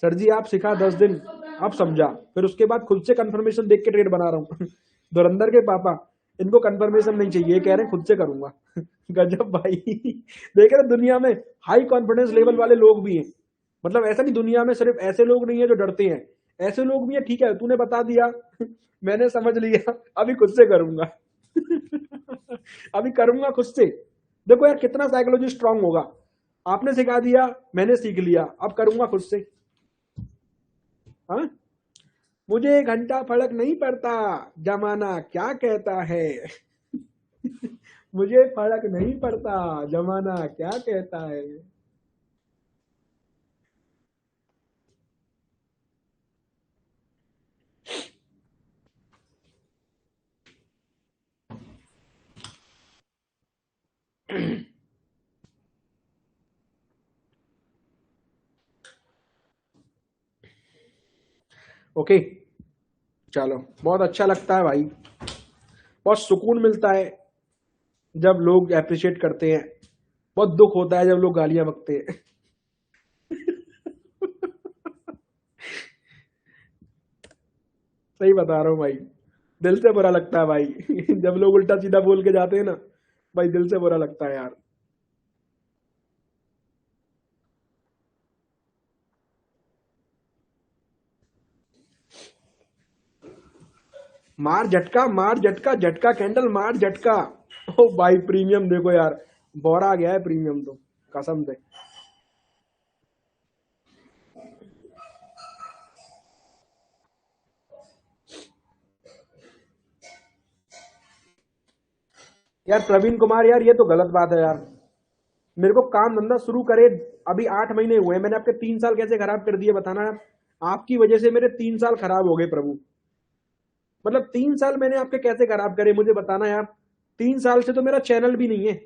सर जी आप सिखा 10 दिन, अब समझा, फिर उसके बाद खुद से कंफर्मेशन देख के ट्रेड बना रहा हूँ। धुरंधर के पापा, इनको कंफर्मेशन नहीं चाहिए, ये कह रहे हैं खुद से करूंगा। गजब भाई। देख रहे दुनिया में हाई कॉन्फिडेंस लेवल वाले लोग भी हैं, मतलब ऐसा नहीं दुनिया में सिर्फ ऐसे लोग नहीं है जो डरते हैं, ऐसे लोग भी हैं। ठीक है तूने बता दिया, मैंने समझ लिया, अभी खुद से करूंगा। अभी करूंगा खुद से। देखो यार कितना साइकोलॉजी स्ट्रांग होगा, आपने सिखा दिया, मैंने सीख लिया, अब करूंगा खुद से। हाँ मुझे 1 घंटा फर्क नहीं पड़ता, जमाना क्या कहता है। मुझे फर्क नहीं पड़ता, जमाना क्या कहता है। ओके चलो, बहुत अच्छा लगता है भाई, बहुत सुकून मिलता है जब लोग अप्रिशिएट करते हैं, बहुत दुख होता है जब लोग गालियां बकते हैं। सही बता रहा हूँ भाई, दिल से बुरा लगता है भाई। जब लोग उल्टा सीधा बोल के जाते हैं ना, भाई दिल से बुरा लगता है यार। मार झटका, मार झटका, झटका कैंडल, मार झटका। ओ भाई प्रीमियम देखो यार, बोरा गया है प्रीमियम तो, कसम से। यार प्रवीण कुमार यार, ये तो गलत बात है यार। मेरे को काम धंधा शुरू करे अभी 8 महीने हुए हैं, मैंने आपके 3 साल कैसे खराब कर दिए बताना यार। आपकी वजह से मेरे 3 साल खराब हो गए प्रभु, मतलब 3 साल मैंने आपके कैसे खराब करे मुझे बताना यार। 3 साल से तो मेरा चैनल भी नहीं है,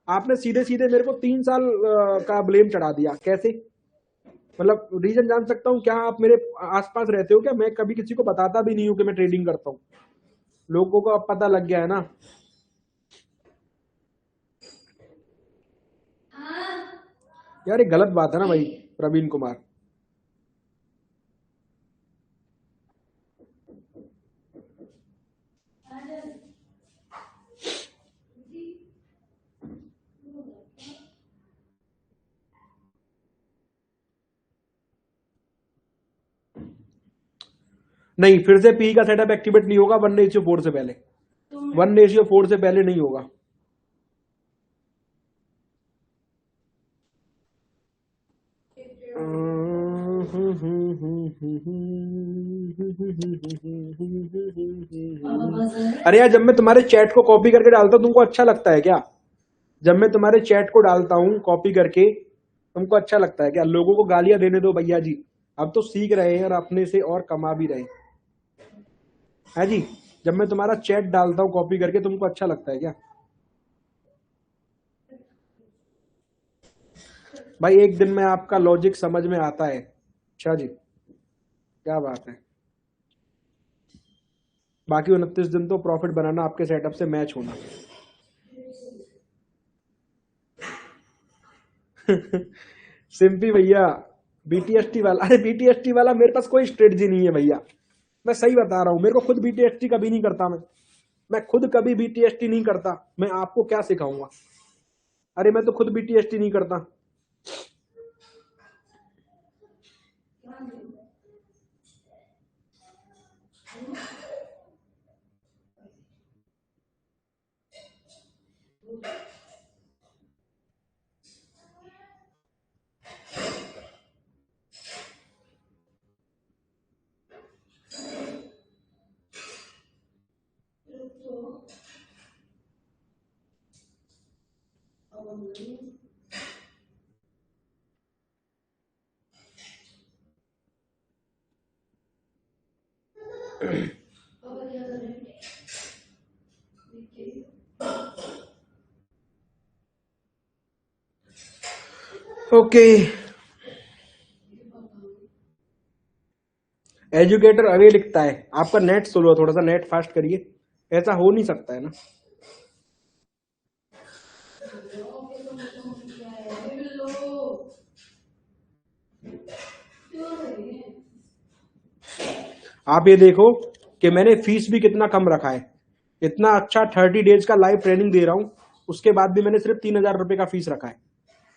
आपने सीधे सीधे मेरे को 3 साल का ब्लेम चढ़ा दिया, कैसे? मतलब रीजन जान सकता हूँ क्या? आप मेरे आसपास रहते हो क्या? मैं कभी किसी को बताता भी नहीं हूँ कि मैं ट्रेडिंग करता हूँ। लोगों को अब पता लग गया है ना। यार ये गलत बात है ना भाई, प्रवीण कुमार। नहीं, फिर से पी का सेटअप एक्टिवेट नहीं होगा 1:4 से पहले। 1:4 से पहले नहीं होगा। अरे यार, जब मैं तुम्हारे चैट को कॉपी करके डालता हूँ तुमको अच्छा लगता है क्या? जब मैं तुम्हारे चैट को डालता हूँ कॉपी करके, तुमको अच्छा लगता है क्या? लोगों को गालियां देने दो भैया जी। अब तो सीख रहे हैं और अपने से और कमा भी रहे हैं जी। जब मैं तुम्हारा चैट डालता हूँ कॉपी करके, तुमको अच्छा लगता है क्या? भाई एक दिन में आपका लॉजिक समझ में आता है। अच्छा जी, क्या बात है। बाकी 29 दिन तो प्रॉफिट बनाना, आपके सेटअप से मैच होना। सिंपी भैया, बीटीएसटी वाला, अरे बीटीएसटी वाला मेरे पास कोई स्ट्रेटजी नहीं है भैया। मैं सही बता रहा हूँ, मेरे को खुद बीटीएसटी कभी नहीं करता मैं खुद कभी बीटीएसटी नहीं करता। मैं आपको क्या सिखाऊंगा? अरे मैं तो खुद बीटीएसटी नहीं करता। ओके, एजुकेटर अवे लिखता है। आपका नेट स्लो, थोड़ा सा नेट फास्ट करिए। ऐसा हो नहीं सकता है ना। आप ये देखो कि मैंने फीस भी कितना कम रखा है। इतना अच्छा 30 डेज का लाइव ट्रेनिंग दे रहा हूँ, उसके बाद भी मैंने सिर्फ 3,000 रुपए का फीस रखा है।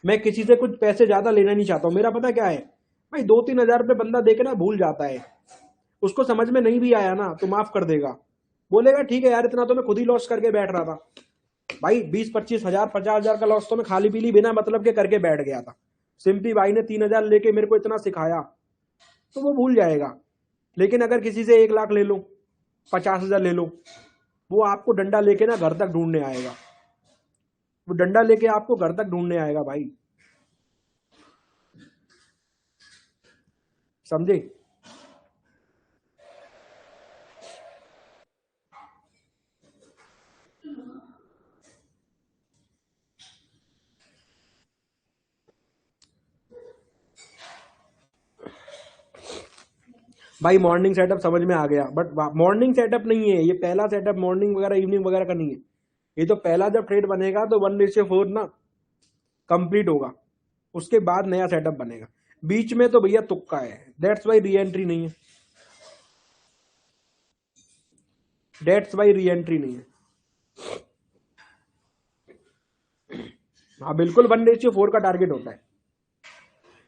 मैं किसी से कुछ पैसे ज्यादा लेना नहीं चाहता हूँ। मेरा पता क्या है भाई, 2-3 हजार रुपये बंदा देके ना भूल जाता है। उसको समझ में नहीं भी आया ना तो माफ कर देगा। बोलेगा ठीक है यार, इतना तो मैं खुद ही लॉस करके बैठ रहा था। भाई 20-25 हजार 50,000 का लॉस तो मैं खाली पीली बिना मतलब के करके बैठ गया था। सिंपली भाई ने 3,000 लेके मेरे को इतना सिखाया, तो वो भूल जाएगा। लेकिन अगर किसी से 1 लाख ले लो, 50,000 ले लो, वो आपको डंडा लेके ना घर तक ढूंढने आएगा। वो डंडा लेके आपको घर तक ढूंढने आएगा भाई, समझे? भाई मॉर्निंग सेटअप समझ में आ गया, बट मॉर्निंग सेटअप नहीं है ये। पहला सेटअप मॉर्निंग वगैरह इवनिंग वगैरह का नहीं है। ये तो पहला जब ट्रेड बनेगा तो 1:4 ना कंप्लीट होगा, उसके बाद नया सेटअप बनेगा। बीच में तो भैया तुक्का है, दैट्स वाई री एंट्री नहीं है। दैट्स वाई री एंट्री नहीं है। हाँ बिल्कुल, 1:4 का टारगेट होता है।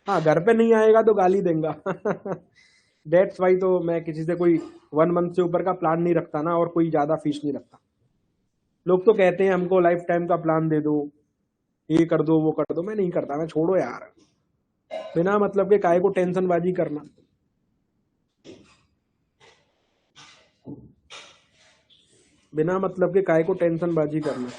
हाँ, घर पे नहीं आएगा तो गाली देगा। दैट्स वाई तो मैं किसी से कोई 1 मंथ से ऊपर का प्लान नहीं रखता ना, और कोई ज्यादा फीस नहीं रखता। लोग तो कहते हैं हमको लाइफ टाइम का प्लान दे दो, ये कर दो वो कर दो। मैं नहीं करता, मैं छोड़ो यार। बिना मतलब के काहे को टेंशन बाजी करना। बिना मतलब के काहे को टेंशन बाजी करना।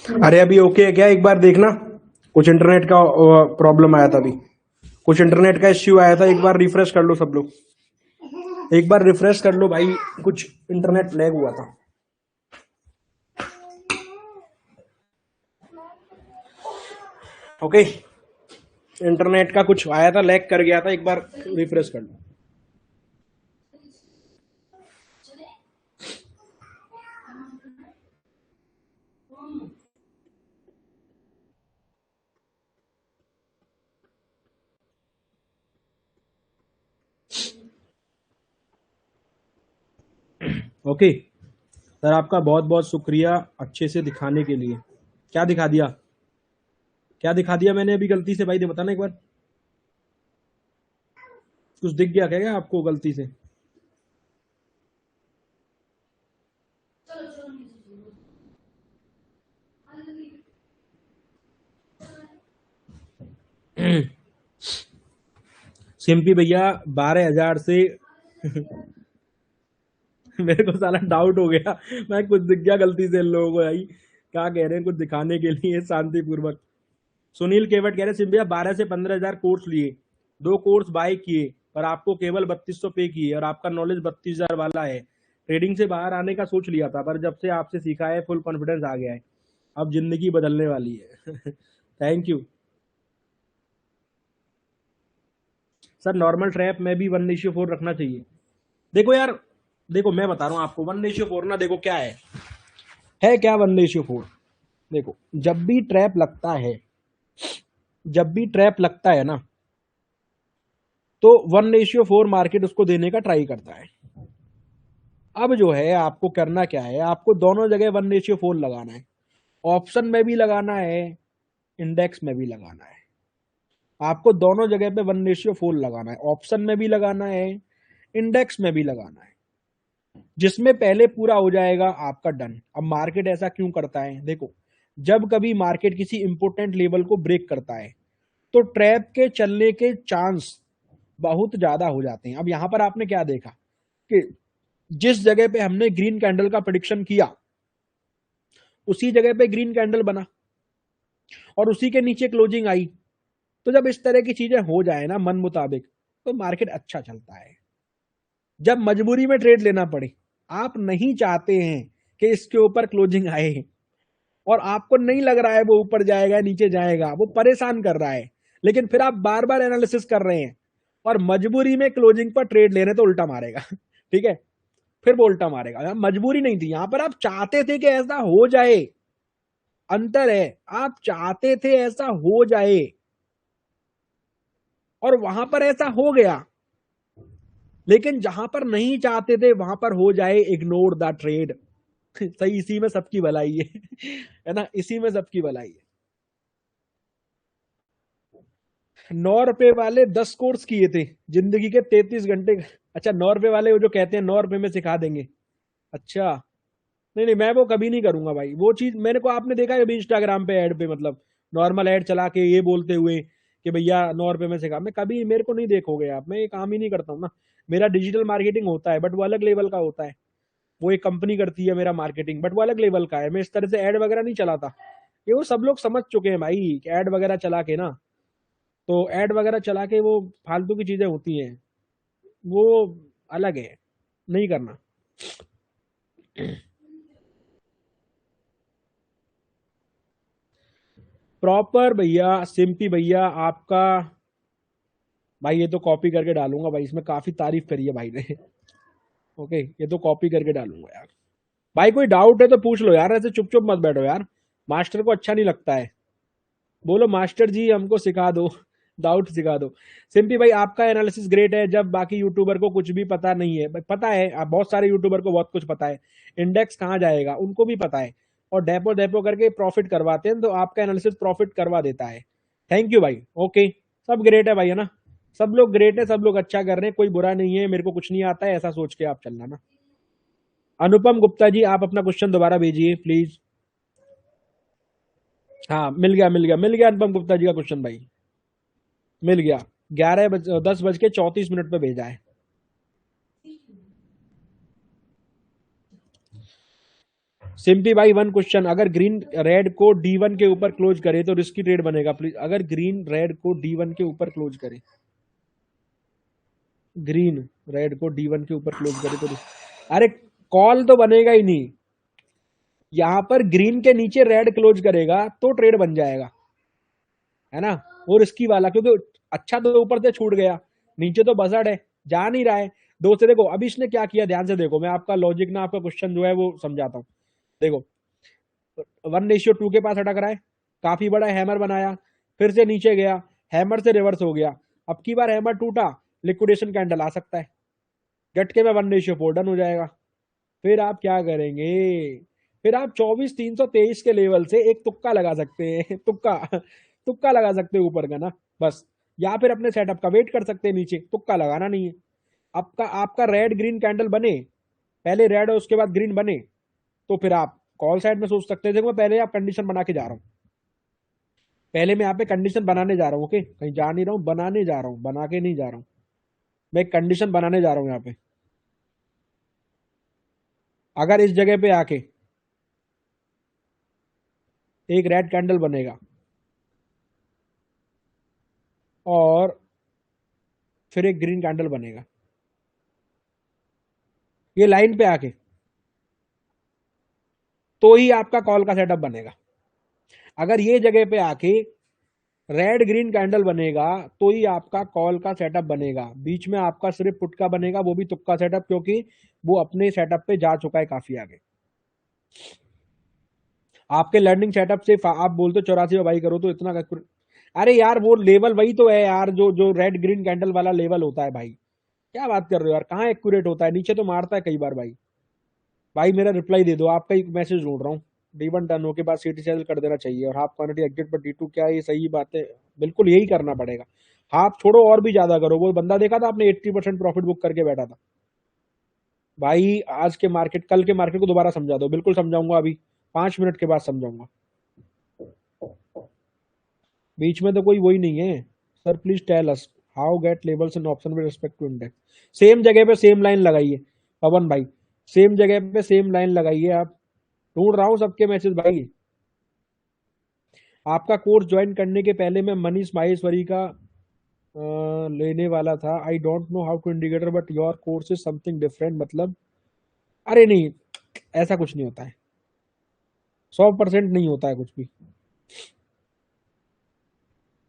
अरे अभी ओके है क्या? एक बार देखना, कुछ इंटरनेट का प्रॉब्लम आया था अभी, कुछ इंटरनेट का इश्यू आया था। एक बार रिफ्रेश कर लो सब लोग, एक बार रिफ्रेश कर लो भाई, कुछ इंटरनेट लैग हुआ था। ओके, इंटरनेट का कुछ आया था, लैग कर गया था, एक बार रिफ्रेश कर लो। ओके सर, आपका बहुत बहुत शुक्रिया अच्छे से दिखाने के लिए। क्या दिखा दिया, क्या दिखा दिया मैंने अभी गलती से? भाई दे बताना एक बार, कुछ दिख गया क्या आपको गलती से? सिंपी भैया 12,000 से मेरे को साला डाउट हो गया, मैं कुछ दिख गया गलती से इन लोगों को भाई, क्या कह रहे हैं कुछ दिखाने के लिए शांतिपूर्वक। सुनील केवट कह रहे सिंपी भैया 12 से 15,000 कोर्स लिए, 2 कोर्स बाय किए और आपको केवल 3200 पे किए और आपका नॉलेज 32,000 वाला है। ट्रेडिंग से बाहर आने का सोच लिया था, पर जब से आपसे सीखा है फुल कॉन्फिडेंस आ गया है, अब जिंदगी बदलने वाली है। Thank you sir. Normal trap में भी 1:4 रखना चाहिए। देखो यार, देखो मैं बता रहा हूँ आपको 1:4 ना, देखो क्या है क्या 1:4। देखो जब भी ट्रैप लगता है, जब भी ट्रैप लगता है ना, तो 1:4 मार्केट उसको देने का ट्राई करता है। अब जो है आपको करना क्या है, आपको दोनों जगह 1:4 लगाना है, ऑप्शन में भी लगाना है, इंडेक्स में भी लगाना है। आपको दोनों जगह पे 1:4 लगाना है, ऑप्शन में भी लगाना है, इंडेक्स में भी लगाना है। जिसमें पहले पूरा हो जाएगा आपका डन। अब मार्केट ऐसा क्यों करता है? देखो, जब कभी मार्केट किसी इंपोर्टेंट लेवल को ब्रेक करता है तो ट्रैप के चलने के चांस बहुत ज्यादा हो जाते हैं। अब यहां पर आपने क्या देखा कि जिस जगह पे हमने ग्रीन कैंडल का प्रेडिक्शन किया, उसी जगह पे ग्रीन कैंडल बना और उसी के नीचे क्लोजिंग आई। तो जब इस तरह की चीजें हो जाए ना मन मुताबिक, तो मार्केट अच्छा चलता है। जब मजबूरी में ट्रेड लेना पड़े, आप नहीं चाहते हैं कि इसके ऊपर क्लोजिंग आए और आपको नहीं लग रहा है वो ऊपर जाएगा नीचे जाएगा, वो परेशान कर रहा है, लेकिन फिर आप बार बार एनालिसिस कर रहे हैं और मजबूरी में क्लोजिंग पर ट्रेड ले रहे हैं, तो उल्टा मारेगा। ठीक है, फिर वो उल्टा मारेगा। मजबूरी नहीं थी, यहां पर आप चाहते थे कि ऐसा हो जाए। अंतर है, आप चाहते थे ऐसा हो जाए और वहां पर ऐसा हो गया। लेकिन जहां पर नहीं चाहते थे वहां पर हो जाए, इग्नोर द ट्रेड। सही, इसी में सबकी भलाई है। है ना, इसी में सबकी भलाई है। 9 रुपए वाले 10 कोर्स किए थे जिंदगी के 33 घंटे। अच्छा, 9 रुपए वाले वो जो कहते हैं 9 रुपए में सिखा देंगे। अच्छा, नहीं नहीं, मैं वो कभी नहीं करूंगा भाई। वो चीज मेरे को आपने देखा है अभी इंस्टाग्राम पे ऐड पे, मतलब नॉर्मल ऐड चला के ये बोलते हुए कि भैया 9 रुपए में सिखा, मैं कभी, मेरे को नहीं देखोगे आप, मैं ये काम ही नहीं करता हूँ ना। मेरा डिजिटल मार्केटिंग होता है बट वो अलग लेवल का होता है। वो एक कंपनी करती है मेरा मार्केटिंग, बट वो अलग लेवल का है। मैं इस तरह से ऐड वगैरह नहीं चलाता। ये वो सब लोग समझ चुके हैं भाई कि ऐड वगैरह चला के ना, तो ऐड वगैरह चला के वो फालतू की चीजें होती हैं, वो अलग है, नहीं करना। प्रॉपर भैया, सिंपी भैया आपका, भाई ये तो कॉपी करके डालूंगा भाई, इसमें काफी तारीफ करी है भाई ने। ओके, ये तो कॉपी करके डालूंगा यार। भाई कोई डाउट है तो पूछ लो यार, ऐसे चुप चुप मत बैठो यार, मास्टर को अच्छा नहीं लगता है। बोलो मास्टर जी हमको सिखा दो, डाउट सिखा दो। सिंपी भाई आपका एनालिसिस ग्रेट है, जब बाकी यूट्यूबर को कुछ भी पता नहीं है। भाई पता है, आप बहुत सारे यूट्यूबर को बहुत कुछ पता है, इंडेक्स कहाँ जाएगा उनको भी पता है, और डेपो डेपो करके प्रॉफिट करवाते हैं, तो आपका एनालिसिस प्रॉफिट करवा देता है। थैंक यू भाई। ओके, सब ग्रेट है भाई, है ना। सब लोग ग्रेट है, सब लोग अच्छा कर रहे हैं, कोई बुरा नहीं है, मेरे को कुछ नहीं आता है, ऐसा सोच के आप चलना ना। अनुपम गुप्ता जी आप अपना क्वेश्चन दोबारा भेजिए प्लीज। हाँ मिल गया, मिल गया, मिल गया अनुपम गुप्ता जी का क्वेश्चन भाई, मिल गया। 10:34 पे भेजा है। सिंपली भाई वन क्वेश्चन, अगर ग्रीन रेड को D1 के ऊपर क्लोज करे तो रिस्की ट्रेड बनेगा प्लीज। अगर ग्रीन रेड को D1 के ऊपर क्लोज करे, ग्रीन रेड को D1 के ऊपर क्लोज करे तो अरे कॉल तो बनेगा ही नहीं। यहां पर ग्रीन के नीचे रेड क्लोज करेगा तो ट्रेड बन जाएगा, है ना। वो रिस्की वाला, क्योंकि अच्छा तो ऊपर से छूट गया, नीचे तो बजट है, जा नहीं रहा है। दो से देखो अभी इसने क्या किया, ध्यान से देखो, मैं आपका लॉजिक ना, आपका क्वेश्चन जो है वो समझाता हूँ। देखो 1:2 के पास अटक रहा है, काफी बड़ा हैमर बनाया, फिर से नीचे गया, हैमर से रिवर्स हो गया, अब की बार हैमर टूटा, लिक्विडेशन कैंडल आ सकता है, झटके में 1:4 डन हो जाएगा। फिर आप क्या करेंगे, फिर आप 24,323 के लेवल से एक तुक्का लगा सकते हैं, तुक्का, तुक्का लगा सकते हैं ऊपर का ना, बस। या फिर अपने सेटअप का वेट कर सकते हैं, नीचे तुक्का लगाना नहीं है। आपका आपका रेड ग्रीन कैंडल बने, पहले रेड और उसके बाद ग्रीन बने, तो फिर आप कॉल साइड में सोच सकते हैं। देखो मैं पहले आप कंडीशन बना के जा रहा हूँ, पहले मैं यहाँ पे कंडीशन बनाने जा रहा हूँ। ओके, कहीं जा नहीं रहा हूँ, बनाने जा रहा हूँ, बना के नहीं जा रहा हूँ, मैं कंडीशन बनाने जा रहा हूँ यहाँ पे। अगर इस जगह पे आके एक रेड कैंडल बनेगा और फिर एक ग्रीन कैंडल बनेगा, ये लाइन पे आके, तो ही आपका कॉल का सेटअप बनेगा। अगर ये जगह पे आके रेड ग्रीन कैंडल बनेगा तो ही आपका कॉल का सेटअप बनेगा, बीच में आपका सिर्फ पुट का बनेगा, वो भी तुक्का सेटअप, क्योंकि वो अपने सेटअप पे जा चुका है काफी आगे। आपके लर्निंग सेटअप से आप बोलते 84 बाई करो तो इतना अरे यार वो लेवल वही तो है यार, जो जो रेड ग्रीन कैंडल वाला लेवल होता है भाई। क्या बात कर रहे हो यार, कहाँ एक्यूरेट होता है, नीचे तो मारता है कई बार भाई। भाई मेरा रिप्लाई दे दो, आपका एक मैसेज ढूंढ रहा हूँ। D1 टर्न के बाद सीटी सेल कर देना चाहिए और हाफ क्वांटिटी एग्जिट पर D2, क्या ये सही बात है? बिल्कुल यही करना पड़ेगा। हाफ छोड़ो और भी ज्यादा करो, वो बंदा देखा था आपने 80% प्रॉफिट बुक करके बैठा था। भाई आज के मार्केट, कल के मार्केट को दोबारा समझा दो, बिल्कुल समझाऊंगा, अभी 5 मिनट के बाद समझाऊंगा। बीच में तो कोई वही नहीं है। Sir please tell us how get levels in option with respect to index. Same जगह पे सेम लाइन लगाइए पवन भाई, सेम जगह पे सेम लाइन लगाइए आप। ढूंढ रहा हूँ सबके मैसेज भाई। आपका कोर्स ज्वाइन करने के पहले मैं मनीष माहेश्वरी का लेने वाला था। I don't know how to indicator but your course is something different, मतलब अरे नहीं, ऐसा कुछ नहीं होता है, 100% नहीं होता है कुछ भी।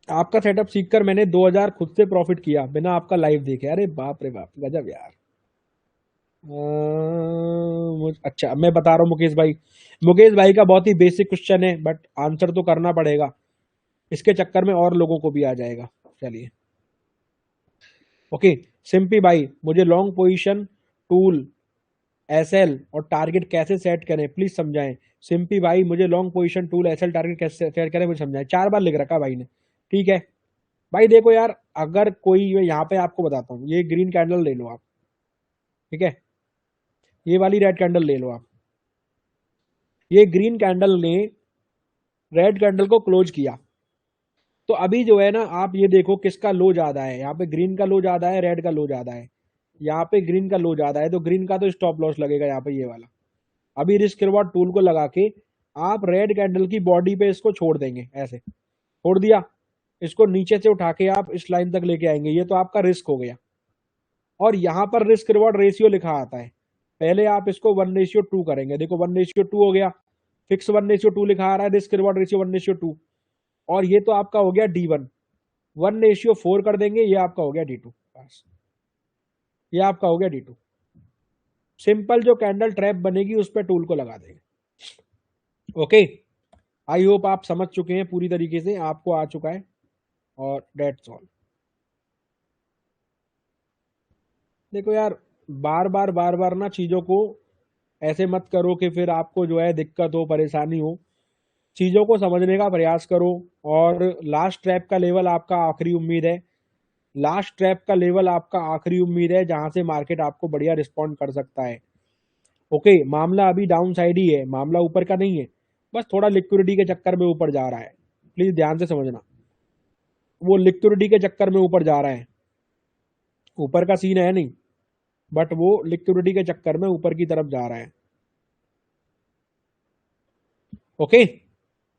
आपका सेटअप सीखकर मैंने 2,000 खुद से प्रॉफिट किया बिना आपका लाइव देखे। अरे बाप रे बाप, गजब यार। अच्छा मैं बता रहा हूँ मुकेश भाई, मुकेश भाई का बहुत ही बेसिक क्वेश्चन है बट आंसर तो करना पड़ेगा, इसके चक्कर में और लोगों को भी आ जाएगा। चलिए ओके, सिंपी भाई मुझे लॉन्ग पोजीशन टूल एसएल और टारगेट कैसे सेट करें प्लीज समझाएं। सिंपी भाई मुझे long position tool SL target कैसे सेट करें मुझे समझाएं, 4 बार लिख रखा भाई ने। ठीक है भाई, देखो यार, अगर कोई, यहाँ पे आपको बताता हूँ, ये ग्रीन कैंडल ले लो आप, ठीक है, ये वाली रेड कैंडल ले लो आप। ये ग्रीन कैंडल ने रेड कैंडल को क्लोज किया, तो अभी जो है ना, आप ये देखो किसका लो ज्यादा है, यहाँ पे ग्रीन का लो ज्यादा है, रेड का लो ज्यादा है। यहाँ पे ग्रीन का लो ज्यादा है, तो ग्रीन का तो स्टॉप लॉस लगेगा यहाँ पे ये वाला। अभी रिस्क रिवॉर्ड टूल को लगा के आप रेड कैंडल की बॉडी पे इसको छोड़ देंगे, ऐसे छोड़ दिया, इसको नीचे से उठा के आप इस लाइन तक लेके आएंगे, ये तो आपका रिस्क हो गया। और यहाँ पर रिस्क रिवॉर्ड रेशियो लिखा आता है, पहले आप इसको 1:2 करेंगे, देखो 1:2 हो गया, फिक्स 1:2 लिखा आ रहा है, रिस्क रिवॉर्ड रेशियो 1:2। और ये तो आपका हो गया D1, 1:4 कर देंगे, ये आपका हो गया D2। बस ये आपका हो गया D2। सिंपल जो कैंडल ट्रैप बनेगी उस पर टूल को लगा देंगे। ओके, आई होप आप समझ चुके हैं पूरी तरीके से, आपको आ चुका है। और डेट्स ऑल। देखो यार, बार बार ना चीजों को ऐसे मत करो कि फिर आपको जो है दिक्कत हो, परेशानी हो। चीजों को समझने का प्रयास करो। और लास्ट ट्रैप का लेवल आपका आखिरी उम्मीद है, लास्ट ट्रैप का लेवल आपका आखिरी उम्मीद है, जहां से मार्केट आपको बढ़िया रिस्पॉन्ड कर सकता है। ओके, मामला अभी डाउन साइड ही है, मामला ऊपर का नहीं है, बस थोड़ा लिक्विडिटी के चक्कर में ऊपर जा रहा है। प्लीज ध्यान से समझना, वो लिक्विडिटी के चक्कर में ऊपर जा रहा है, ऊपर का सीन है नहीं, बट वो लिक्विडिटी के चक्कर में ऊपर की तरफ जा रहा है। ओके,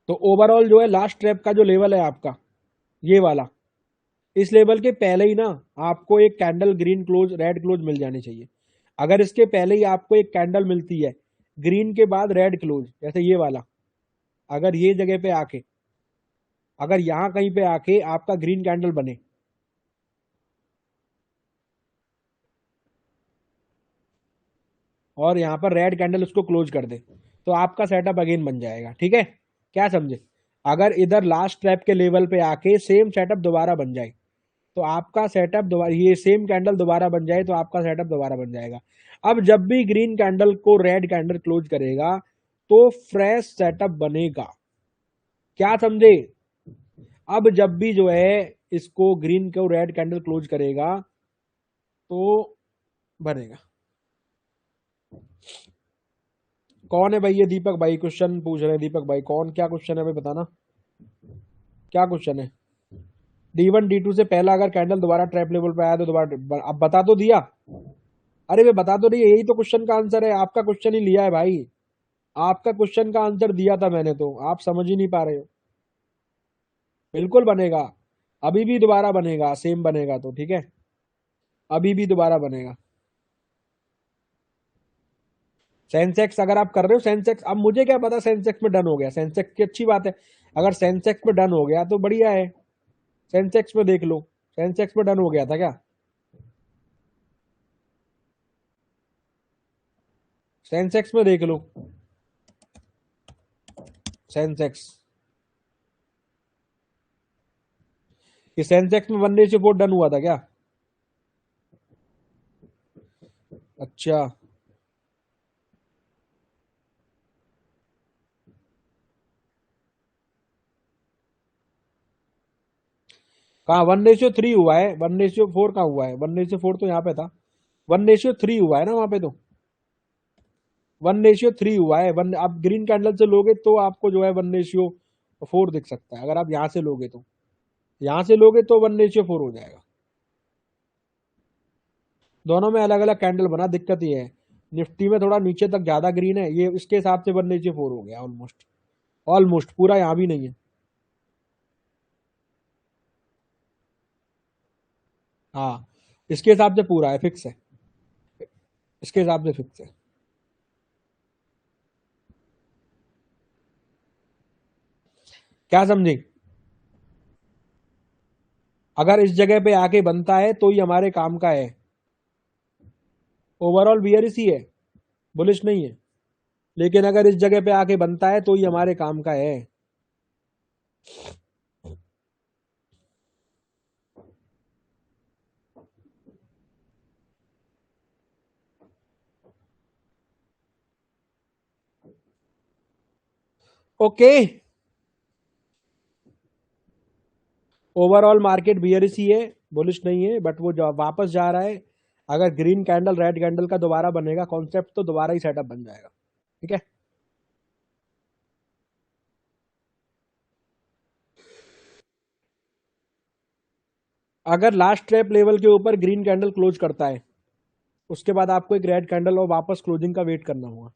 तो ओवरऑल जो है लास्ट ट्रैप का जो लेवल है आपका, ये वाला, इस लेवल के पहले ही ना आपको एक candle green close red close मिल जानी चाहिए। अगर इसके पहले ही आपको एक कैंडल मिलती है ग्रीन के बाद रेड क्लोज, जैसे ये वाला, अगर ये जगह पे आके, अगर यहां कहीं पे आके आपका ग्रीन कैंडल बने, और यहां पर रेड कैंडल उसको क्लोज कर दे, तो आपका सेटअप अगेन बन जाएगा। ठीक है, क्या समझे? अगर इधर लास्ट ट्रैप के लेवल पे आके सेम सेटअप दोबारा बन जाए, तो आपका सेटअप दोबारा, ये सेम कैंडल दोबारा बन जाए, तो आपका सेटअप दोबारा बन जाएगा। अब जब भी ग्रीन कैंडल को रेड कैंडल क्लोज करेगा, तो फ्रेश सेटअप बनेगा। क्या समझे? अब जब भी जो है इसको ग्रीन को रेड कैंडल क्लोज करेगा, तो बनेगा। कौन है भाई ये? दीपक भाई क्वेश्चन पूछ रहे हैं। दीपक भाई कौन, क्या क्वेश्चन है भाई, बताना क्या क्वेश्चन है। D1 D2 से पहला अगर कैंडल दोबारा ट्रैप लेवल पे आया तो दोबारा, अब बता तो दिया। अरे वे बता तो नहीं, यही तो क्वेश्चन का आंसर है, आपका क्वेश्चन ही लिया है भाई, आपका क्वेश्चन का आंसर दिया था मैंने, तो आप समझ ही नहीं पा रहे हो। बिल्कुल बनेगा, अभी भी दोबारा बनेगा, सेम बनेगा तो ठीक है, अभी भी दोबारा बनेगा। सेंसेक्स अगर आप कर रहे हो सेंसेक्स, अब मुझे क्या पता सेंसेक्स में डन हो गया, सेंसेक्स की अच्छी बात है, अगर सेंसेक्स में डन हो गया तो बढ़िया है। सेंसेक्स में देख लो, सेंसेक्स में डन हो गया था क्या? सेंसेक्स में देख लो, सेंसेक्स, ये सेंसेक्स में 1:4 डन हुआ था क्या? अच्छा, कहाँ 1:3 हुआ है? 1:4 कहाँ हुआ है? 1:4 तो यहाँ पे था, 1:3 हुआ है ना वहां पे तो, 1:3 हुआ है। वन आप ग्रीन कैंडल से लोगे तो आपको जो है 1:4 दिख सकता है, अगर आप यहाँ से लोगे तो, यहाँ से लोगे तो 1:4 हो जाएगा। दोनों में अलग अलग कैंडल बना, दिक्कत ये है निफ्टी में थोड़ा नीचे तक ज्यादा ग्रीन है, ये इसके हिसाब से 1:4 हो गया ऑलमोस्ट, ऑलमोस्ट पूरा यहाँ भी नहीं है। हाँ, इसके हिसाब से पूरा है, फिक्स है, इसके हिसाब से फिक्स है। क्या समझे? अगर इस जगह पे आके बनता है तो ही हमारे काम का है। ओवरऑल बियरिश ही है, बुलिश नहीं है, लेकिन अगर इस जगह पे आके बनता है तो ही हमारे काम का है। ओके, ओवरऑल मार्केट बियरिश ही है, बुलिश नहीं है, बट वो वापस जा रहा है। अगर ग्रीन कैंडल रेड कैंडल का दोबारा बनेगा कॉन्सेप्ट, तो दोबारा ही सेटअप बन जाएगा। ठीक है, अगर लास्ट ट्रैप लेवल के ऊपर ग्रीन कैंडल क्लोज करता है, उसके बाद आपको एक रेड कैंडल और वापस क्लोजिंग का वेट करना होगा।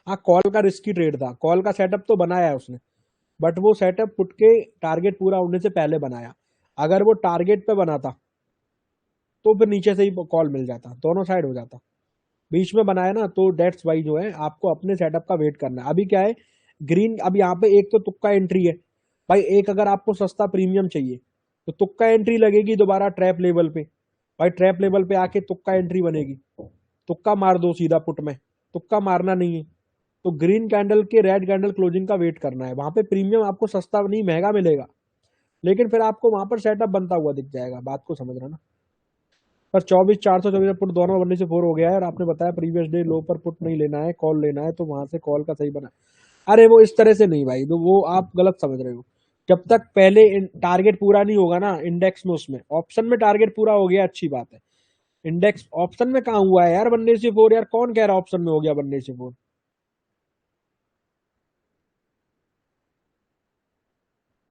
हाँ, कॉल का रिस्की ट्रेड था, कॉल का सेटअप तो बनाया है उसने, बट वो सेटअप पुट के टारगेट पूरा होने से पहले बनाया। अगर वो टारगेट पे बना था तो फिर नीचे से ही कॉल मिल जाता, दोनों साइड हो जाता। बीच में बनाया ना, तो डेट्स वाई जो है आपको अपने सेटअप का वेट करना है। अभी क्या है, ग्रीन, अब यहाँ पे एक तो तुक्का एंट्री है भाई, एक अगर आपको सस्ता प्रीमियम चाहिए तो तुक्का एंट्री लगेगी दोबारा ट्रैप लेवल पे। भाई ट्रैप लेवल पे आके तुक्का एंट्री बनेगी, तुक्का मार दो सीधा पुट में, तुक्का मारना नहीं है। तो ग्रीन कैंडल के रेड कैंडल क्लोजिंग का वेट करना है, वहां पे प्रीमियम आपको सस्ता नहीं महंगा मिलेगा, लेकिन फिर आपको वहां पर सेटअप बनता हुआ दिख जाएगा। बात को समझ रहा ना। पर 24,424 पुट दोनों बनने से 4 हो गया है, और आपने बताया प्रीवियस डे लो पर पुट नहीं लेना है, कॉल लेना है, तो वहां से कॉल का सही बना। अरे वो इस तरह से नहीं भाई, तो वो आप गलत समझ रहे हो। जब तक पहले टारगेट पूरा नहीं होगा ना इंडेक्स में, उसमें ऑप्शन में टारगेट पूरा हो गया अच्छी बात है। इंडेक्स ऑप्शन में कहाँ हुआ है यार 1:4? यार कौन कह रहा ऑप्शन में हो गया 1:4?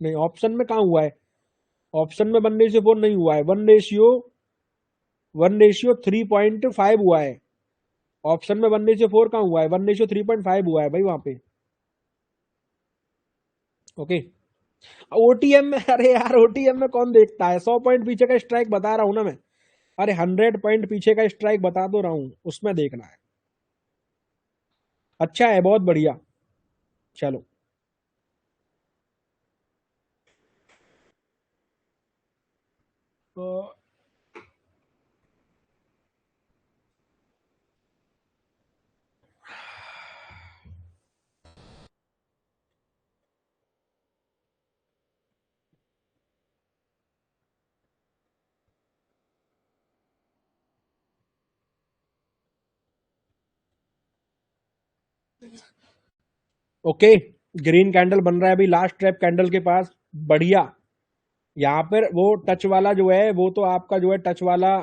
नहीं, ऑप्शन में कहाँ हुआ है? ऑप्शन में 1:4 नहीं हुआ है, 1:3.5 हुआ है। ऑप्शन में 1:4 कहाँ हुआ है? 1:3.5 हुआ है भाई वहां पे। ओके। ओटीएम में, अरे यार ओटीएम में कौन देखता है? 100 पॉइंट पीछे का स्ट्राइक बता रहा हूं ना मैं। अरे 100 पॉइंट पीछे का स्ट्राइक बता तो रहा हूं, उसमें देखना है। अच्छा है, बहुत बढ़िया। चलो। तो ओके, ग्रीन कैंडल बन रहा है अभी लास्ट ट्रैप कैंडल के पास। बढ़िया। यहाँ पर वो टच वाला जो है, वो तो आपका जो है टच वाला,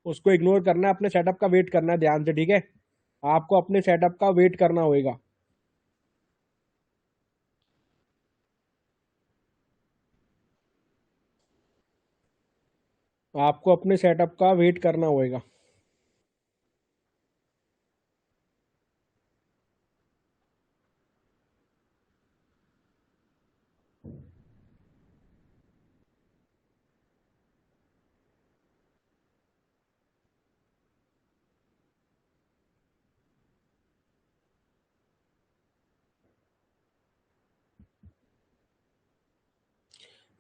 उसको इग्नोर करना है, अपने सेटअप का वेट करना है ध्यान से, ठीक है? आपको अपने सेटअप का वेट करना होगा। आपको अपने सेटअप का वेट करना होगा।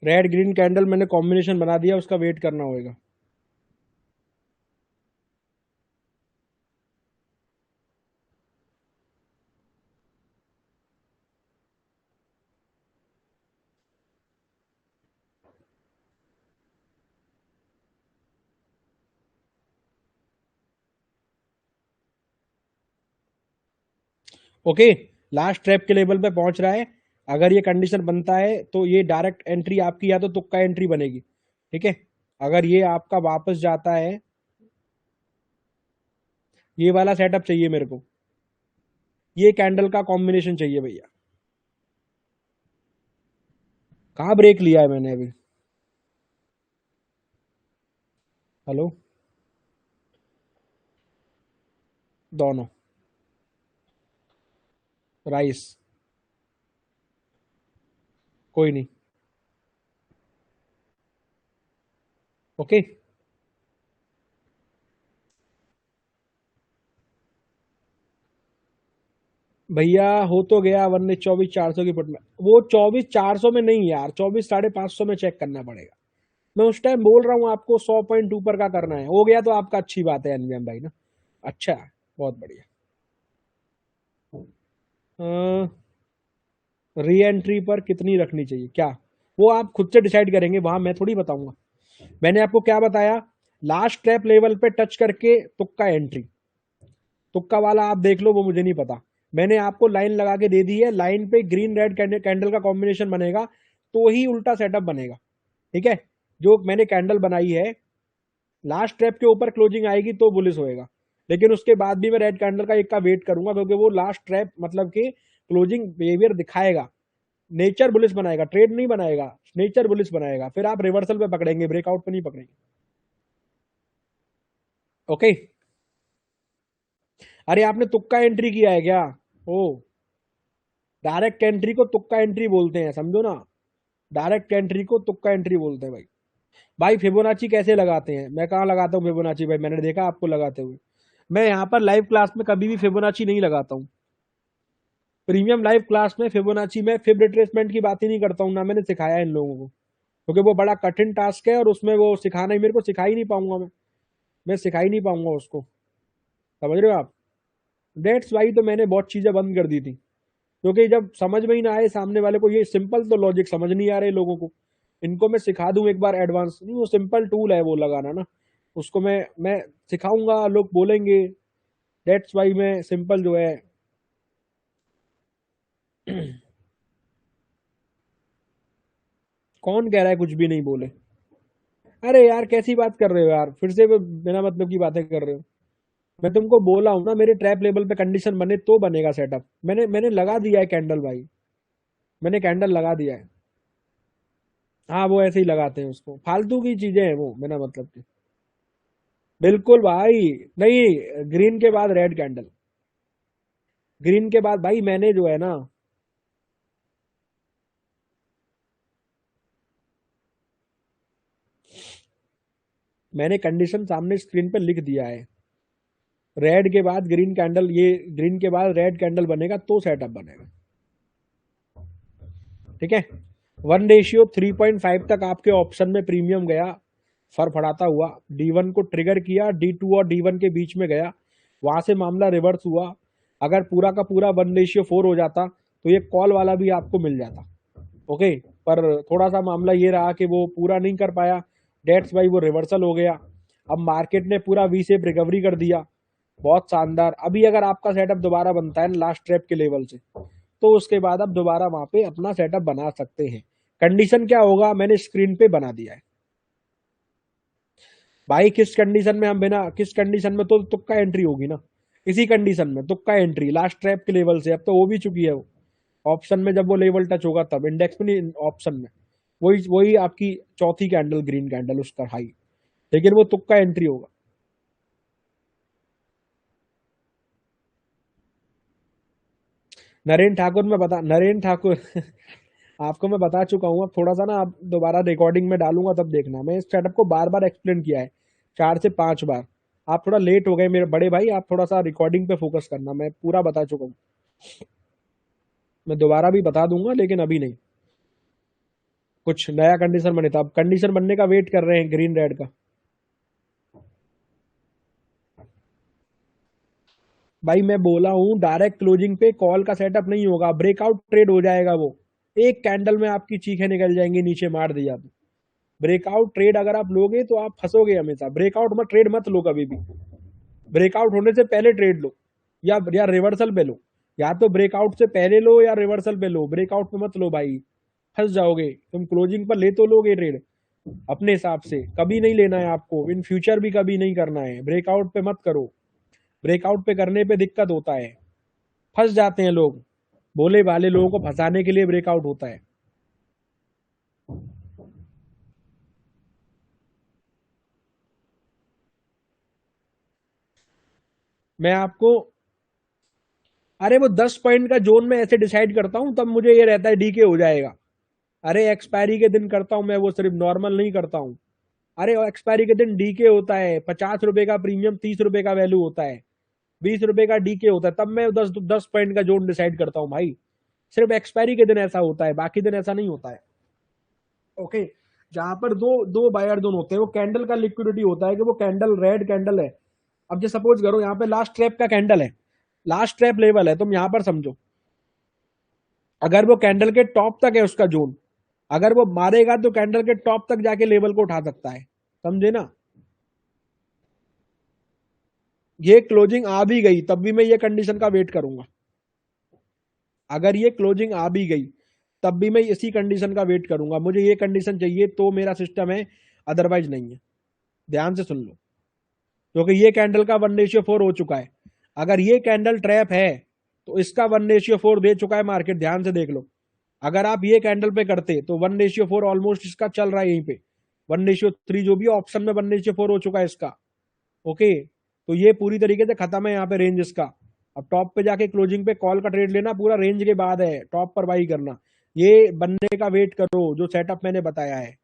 रेड ग्रीन कैंडल मैंने कॉम्बिनेशन बना दिया, उसका वेट करना होगा। ओके, लास्ट ट्रैप के लेवल पे पहुंच रहा है। अगर ये कंडीशन बनता है तो ये डायरेक्ट एंट्री आपकी, या तो तुक्का एंट्री बनेगी, ठीक है? अगर ये आपका वापस जाता है, ये वाला सेटअप चाहिए मेरे को, ये कैंडल का कॉम्बिनेशन चाहिए भैया। कहाँ ब्रेक लिया है मैंने अभी? हेलो। दोनों। राइस। कोई नहीं। ओके। भैया हो तो गया 1:24,400 की पुट में। वो 24,400 में नहीं यार, 24,550 में चेक करना पड़ेगा। मैं उस टाइम बोल रहा हूँ आपको 100 पॉइंट ऊपर का करना है, हो गया तो आपका अच्छी बात है एनवीएम भाई ना। अच्छा है, बहुत बढ़िया। री एंट्री पर कितनी रखनी चाहिए क्या, वो आप खुद से डिसाइड करेंगे, वहां मैं थोड़ी बताऊंगा। मैंने आपको क्या बताया, लास्ट ट्रैप लेवल पे टच करके तुक्का एंट्री, तुक्का वाला आप देख लो, वो मुझे नहीं पता। मैंने आपको लाइन लगा के दे दी है, लाइन पे ग्रीन रेड कैंडल का कॉम्बिनेशन बनेगा, तो ही उल्टा सेटअप बनेगा, ठीक है? जो मैंने कैंडल बनाई है, लास्ट ट्रैप के ऊपर क्लोजिंग आएगी तो बुलिस होएगा, लेकिन उसके बाद भी मैं रेड कैंडल का एक का वेट करूंगा, क्योंकि वो लास्ट ट्रैप मतलब कि क्लोजिंग बिहेवियर दिखाएगा। नेचर बुलिश बनाएगा, ट्रेड नहीं बनाएगा, नेचर बुलिश बनाएगा, फिर आप रिवर्सल पे पकड़ेंगे, ब्रेकआउट पे नहीं पकड़ेंगे। ओके। अरे आपने तुक्का एंट्री किया है क्या? ओ, डायरेक्ट एंट्री को तुक्का एंट्री बोलते हैं, समझो ना। डायरेक्ट एंट्री को तुक्का एंट्री बोलते हैं भाई। भाई फिबोनाची कैसे लगाते हैं? मैं कहाँ लगाता हूँ फिबोनाची भाई? मैंने देखा आपको लगाते हुए। मैं यहाँ पर लाइव क्लास में कभी भी फिबोनाची नहीं लगाता हूँ। प्रीमियम लाइव क्लास में फिबोनाची में फिब रिट्रेसमेंट की बात ही नहीं करता हूँ, ना मैंने सिखाया इन लोगों को, क्योंकि वो बड़ा कठिन टास्क है और उसमें वो सिखाना ही मेरे को सिखा ही नहीं पाऊंगा मैं सिखा ही नहीं पाऊंगा उसको। समझ रहे हो आप? डेट्स वाई तो मैंने बहुत चीजें बंद कर दी थी, क्योंकि जब समझ में ही ना आए सामने वाले को, ये सिंपल तो लॉजिक समझ नहीं आ रहे लोगों को, इनको मैं सिखा दूं एक बार एडवांस, नहीं वो सिंपल टूल है वो लगाना ना, उसको मैं सिखाऊंगा, लोग बोलेंगे। डेट्स वाई मैं सिंपल जो है कौन कह रहा है कुछ भी नहीं बोले? अरे यार कैसी बात कर रहे हो यार, फिर से वो बिना मतलब की बातें कर रहे हो। मैं तुमको बोला हूं ना, मेरे ट्रैप लेवल पे कंडीशन बने तो बनेगा सेटअप। मैंने लगा दिया है कैंडल भाई, मैंने कैंडल लगा दिया है। हाँ वो ऐसे ही लगाते हैं उसको, फालतू की चीजें हैं वो बिना मतलब की। बिल्कुल भाई। नहीं, ग्रीन के बाद रेड कैंडल, ग्रीन के बाद भाई मैंने जो है ना, मैंने कंडीशन सामने स्क्रीन पे लिख दिया है। रेड के बाद ग्रीन कैंडल, ये ग्रीन के बाद रेड कैंडल बनेगा तो सेटअप बनेगा। ठीक है। 1:3.5 तक आपके ऑप्शन में प्रीमियम गया फड़फड़ाता हुआ, D1 को ट्रिगर किया, D2 और D1 के बीच में गया, वहां से मामला रिवर्स हुआ। अगर पूरा का पूरा 1:4 हो जाता तो ये कॉल वाला भी आपको मिल जाता। ओके। पर थोड़ा सा मामला ये रहा कि वो पूरा नहीं कर पाया, डेट्स भाई वो रिवर्सल हो गया। अब मार्केट ने पूरा वी शेप रिकवरी कर दिया, बहुत शानदार। अभी अगर आपका सेटअप दोबारा बनता है लास्ट ट्रैप के लेवल से, तो उसके बाद आप दोबारा वहां पे अपना सेटअप बना सकते हैं। कंडीशन क्या होगा मैंने स्क्रीन पे बना दिया है भाई। किस कंडीशन में हम बिना, किस कंडीशन में तो तुक्का एंट्री होगी ना, इसी कंडीशन में तुक्का एंट्री लास्ट ट्रैप के लेवल से। अब तो वो भी चुकी है वो, ऑप्शन में जब वो लेवल टच होगा तब, इंडेक्स में नहीं, ऑप्शन में। वही वही आपकी चौथी कैंडल ग्रीन कैंडल उसका हाई, लेकिन वो तुक्का एंट्री होगा। नरेंद्र ठाकुर में बता, नरेंद्र ठाकुर आपको मैं बता चुका हूँ। अब थोड़ा सा ना, आप दोबारा रिकॉर्डिंग में डालूंगा तब देखना, मैं इस सेटअप को बार बार एक्सप्लेन किया है, 4 से 5 बार। आप थोड़ा लेट हो गए मेरे बड़े भाई, आप थोड़ा सा रिकॉर्डिंग पे फोकस करना, मैं पूरा बता चुका हूँ। मैं दोबारा भी बता दूंगा लेकिन अभी नहीं, कुछ नया कंडीशन बने था, अब कंडीशन बनने का वेट कर रहे हैं ग्रीन रेड का। भाई मैं बोला हूँ डायरेक्ट क्लोजिंग पे कॉल का सेटअप नहीं होगा, ब्रेकआउट ट्रेड हो जाएगा वो। एक कैंडल में आपकी चीखें निकल जाएंगी नीचे मार दिया तो। ब्रेकआउट ट्रेड अगर आप लोगे तो आप फंसोगे हमेशा, ब्रेकआउट मत ट्रेड मत लो कभी भी। ब्रेकआउट होने से पहले ट्रेड लो, या रिवर्सल पे लो। या तो ब्रेकआउट से पहले लो या रिवर्सल पे लो, ब्रेकआउट पे मत लो भाई, फंस जाओगे तुम। क्लोजिंग पर ले तो लोगे ट्रेड अपने हिसाब से, कभी नहीं लेना है आपको, इन फ्यूचर भी कभी नहीं करना है, ब्रेकआउट पे मत करो। ब्रेकआउट पे करने पे दिक्कत होता है, फंस जाते हैं लोग, भोले भाले लोगों को फंसाने के लिए ब्रेकआउट होता है। मैं आपको, अरे वो 10 पॉइंट का जोन में ऐसे डिसाइड करता हूं तब मुझे ये रहता है डीके हो जाएगा। अरे एक्सपायरी के दिन करता हूं मैं वो, सिर्फ नॉर्मल नहीं करता हूं। अरे एक्सपायरी के दिन डीके होता है, 50 रुपए का प्रीमियम 30 रुपए का वैल्यू होता है, 20 रुपए का डीके होता है, तब मैं 10 10 पॉइंट का जोन डिसाइड करता हूँ भाई। सिर्फ एक्सपायरी के दिन ऐसा होता है, बाकी दिन ऐसा नहीं होता है। ओके। जहां पर दो दो बायर जोन होते हैं, वो कैंडल का लिक्विडिटी होता है कि वो कैंडल रेड कैंडल है। अब जो सपोज करो यहाँ पे लास्ट ट्रैप का कैंडल है, लास्ट ट्रैप लेवल है, तुम यहां पर समझो, अगर वो कैंडल के टॉप तक है उसका जोन, अगर वो मारेगा तो कैंडल के टॉप तक जाके लेवल को उठा सकता है, समझे ना। ये क्लोजिंग आ भी गई तब भी मैं ये कंडीशन का वेट करूंगा, अगर ये क्लोजिंग आ भी गई तब भी मैं इसी कंडीशन का वेट करूंगा, मुझे ये कंडीशन चाहिए तो मेरा सिस्टम है, अदरवाइज नहीं है। ध्यान से सुन लो, क्योंकि ये कैंडल का 1:4 हो चुका है। अगर ये कैंडल ट्रैप है तो इसका 1:4 दे चुका है मार्केट, ध्यान से देख लो। अगर आप ये कैंडल पे करते तो 1:4 ऑलमोस्ट इसका चल रहा है यहीं पे, 1:3 जो भी ऑप्शन में 1:4 हो चुका है इसका। ओके, तो ये पूरी तरीके से खत्म है यहाँ पे रेंज इसका। अब टॉप पे जाके क्लोजिंग पे कॉल का ट्रेड लेना पूरा रेंज के बाद है, टॉप पर बाई करना। ये बनने का वेट करो जो सेटअप मैंने बताया है।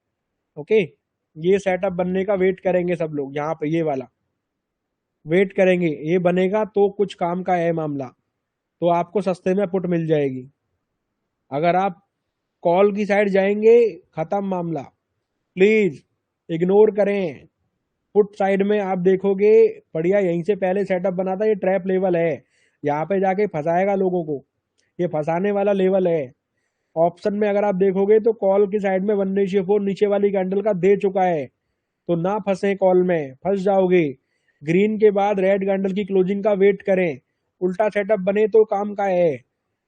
ओके, ये सेटअप बनने का वेट करेंगे सब लोग, यहाँ पे ये वाला वेट करेंगे, ये बनेगा तो कुछ काम का है मामला, तो आपको सस्ते में पुट मिल जाएगी। अगर आप कॉल की साइड जाएंगे खत्म मामला, प्लीज इग्नोर करें। पुट साइड में आप देखोगे बढ़िया, यहीं से पहले सेटअप बना था, ये ट्रैप लेवल है, यहाँ पे जाके फंसाएगा लोगों को, ये फंसाने वाला लेवल है। ऑप्शन में अगर आप देखोगे तो कॉल की साइड में 1:4 नीचे वाली कैंडल का दे चुका है, तो ना फंसे कॉल में, फंस जाओगे। ग्रीन के बाद रेड कैंडल की क्लोजिंग का वेट करें, उल्टा सेटअप बने तो काम का है।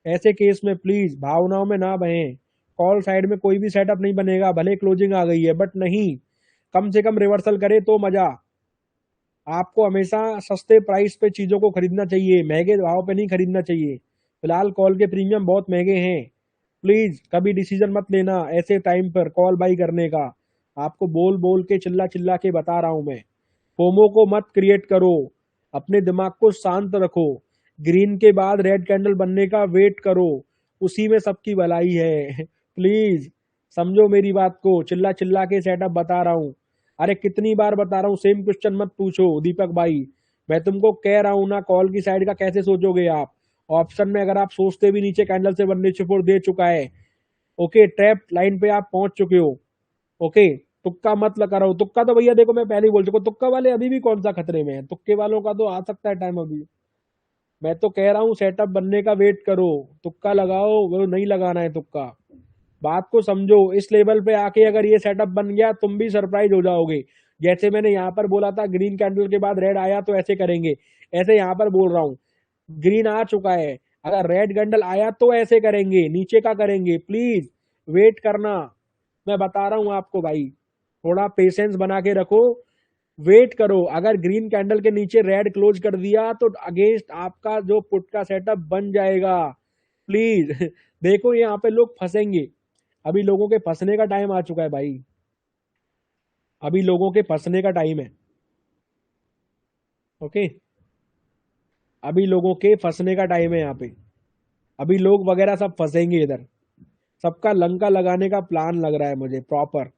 ऐसे केस में प्लीज भावनाओं में ना बहें। कॉल साइड में कोई भी सेटअप नहीं बनेगा, भले क्लोजिंग आ गई है बट नहीं, कम से कम रिवर्सल करे तो मजा। आपको हमेशा सस्ते प्राइस पे चीजों को खरीदना चाहिए, महंगे भाव पे नहीं खरीदना चाहिए। फिलहाल कॉल के प्रीमियम बहुत महंगे हैं, प्लीज कभी डिसीजन मत लेना ऐसे टाइम पर कॉल बाई करने का। आपको बोल बोल के चिल्ला चिल्ला के बता रहा हूं मैं, फोमो को मत क्रिएट करो, अपने दिमाग को शांत रखो। ग्रीन के बाद रेड कैंडल बनने का वेट करो, उसी में सबकी भलाई है। प्लीज समझो मेरी बात को, चिल्ला चिल्ला के सेटअप बता रहा हूँ। अरे कितनी बार बता रहा हूँ, सेम क्वेश्चन मत पूछो दीपक भाई। मैं तुमको कह रहा हूँ ना, कॉल की साइड का कैसे सोचोगे आप। ऑप्शन में अगर आप सोचते भी नीचे कैंडल से 1:4 दे चुका है, ओके, ट्रैप लाइन पे आप पहुंच चुके हो। ओके, तुक्का मत लगा रहा हूं, तुक्का तो भैया देखो मैं पहले ही बोल चुका हूं, तुक्का वाले अभी भी कौन सा खतरे में है, तुक्के वालों का तो आ सकता है टाइम अभी। मैं तो कह रहा हूँ सेटअप बनने का वेट करो, तुक्का लगाओ वो नहीं लगाना है तुक्का। बात को समझो, इस लेवल पे आके अगर ये सेटअप बन गया तुम भी सरप्राइज हो जाओगे। जैसे मैंने यहाँ पर बोला था ग्रीन कैंडल के बाद रेड आया तो ऐसे करेंगे, ऐसे यहाँ पर बोल रहा हूँ। ग्रीन आ चुका है, अगर रेड कैंडल आया तो ऐसे करेंगे, नीचे का करेंगे, प्लीज वेट करना। मैं बता रहा हूँ आपको भाई, थोड़ा पेशेंस बना के रखो, वेट करो। अगर ग्रीन कैंडल के नीचे रेड क्लोज कर दिया तो अगेंस्ट आपका जो पुट का सेटअप बन जाएगा, प्लीज। देखो यहाँ पे लोग फंसेंगे, अभी लोगों के फंसने का टाइम आ चुका है भाई, अभी लोगों के फंसने का टाइम है। ओके, अभी लोगों के फंसने का टाइम है यहाँ पे, अभी लोग वगैरह सब फंसेंगे इधर, सबका लंका लगाने का प्लान लग रहा है मुझे प्रॉपर।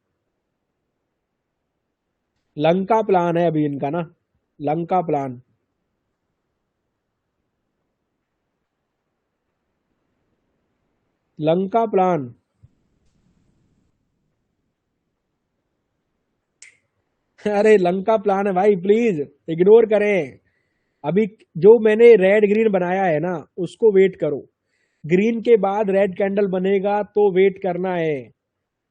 लंका प्लान है अभी इनका ना, लंका प्लान। लंका प्लान। अरे लंका प्लान है भाई, प्लीज इग्नोर करें। अभी जो मैंने रेड ग्रीन बनाया है ना उसको वेट करो, ग्रीन के बाद रेड कैंडल बनेगा तो वेट करना है।